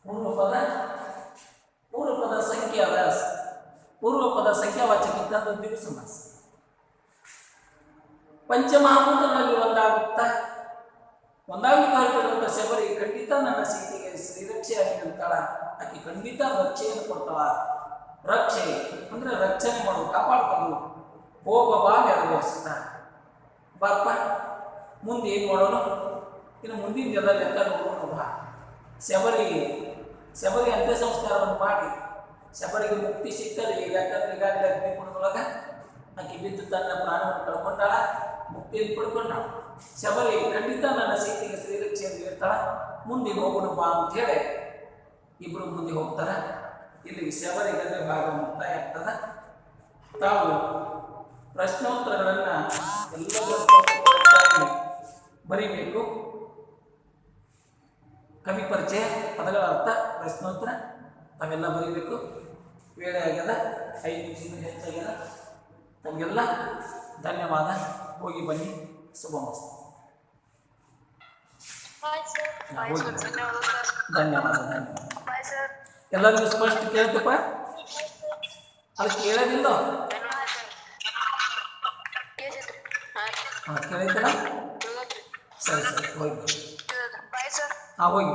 ಪೂರ್ವ ಪದ ಸಂಖ್ಯೆ ಅದ. ಪೂರ್ವ ಪದ ಸಂಖ್ಯಾವಾಚಕ ಇದ್ದ ದ್ವಿಗು ಸಮಾಸ. ಪಂಚಮಹಾಭೂತಗಳಲ್ಲಿ ಒಂದಾಗಿ ಹೊರಟಿರುವಂಥ ಶಬರಿ ಖಂಡಿತ ನನ್ನ ಸೀತೆಗೆ ಶ್ರೀರಕ್ಷೆಯಾಗಿ ನಿಲ್ತಾಳ. ಆಕೆ ಖಂಡಿತ ರಕ್ಷೆಯನ್ನು ಕೊಡ್ತಾಳ. ರಕ್ಷೆ ಅಂದರೆ ರಕ್ಷಣೆ ಮಾಡೋದು, ಕಾಪಾಡ್ಕೊಂಡು ಹೋಗ ಬಾ ನೆರವೇರಿಸ್ತಾ ಬಾಪ್ಪ. ಮುಂದೆ ಏನು ಮಾಡೋಣ, ಇನ್ನು ಮುಂದಿನ ಎಲ್ಲ ಲೆಕ್ಕ ನೋಡೋಣ ಬಾ. ಶಬರಿ ಅಂತ್ಯ ಸಂಸ್ಕಾರವನ್ನು ಮಾಡಿ ಶಬರಿಗೆ ಮುಕ್ತಿ ಸಿಗ್ತದೆ. ಯಾಕಂದ್ರೆ ಈಗಾಗಲೇ ಅಗ್ನಿಕುಂಡದೊಳಗೆ ಆಕೆ ಬಿದ್ದು ತನ್ನ ಪ್ರಾಣವನ್ನು ಕಳ್ಕೊಂಡಾಳ, ಮುಕ್ತಿಯನ್ನು ಪಡ್ಕೊಂಡಾಳ. ಶಬರಿ ಖಂಡಿತ ನನ್ನ ಸೀತೆಗೆ ಶ್ರೀರಕ್ಷೆಯನ್ನು ಇರ್ತಾಳ. ಮುಂದೆ ಹೋಗೋಣ ಬಾ ಅಂಥೇಳಿ ಇಬ್ಬರು ಮುಂದೆ ಹೋಗ್ತಾರೆ. ಇಲ್ಲಿಗೆ ಶಬರಿಗದೆ ಭಾಗ ಮುಕ್ತಾಯ ಆಗ್ತದೆ. ತಾವು ಪ್ರಶ್ನೋತ್ತರಗಳನ್ನು ಎಲ್ಲ ಬರೀಬೇಕು. ಕವಿ ಪರಿಚಯ, ಪದಗಳ ಅರ್ಥ, ಪ್ರಶ್ನೋತ್ತರ ತಾವೆಲ್ಲ ಬರೀಬೇಕು. ವೇಳೆ ಆಗ್ಯದ, 5 ನಿಮಿಷದಿಂದ ಹೆಚ್ಚಾಗ್ಯದ. ತಮಗೆಲ್ಲ ಧನ್ಯವಾದ. ಹೋಗಿ ಬನ್ನಿ. ಶುಭ ಮಸ್ತು. ಧನ್ಯವಾದ. ಎಲ್ಲರಿಗೂ ಸ್ಪಷ್ಟ ಕೇಳ್ತಪ್ಪ? ಅದು ಕೇಳೋದಿಲ್ಲ? ಹಾಂ, ಕೇಳಿದ್ದಲ್ಲ? ಸರಿ ಹೋಗಿ. ಹಾಂ, ಹೋಗಿ.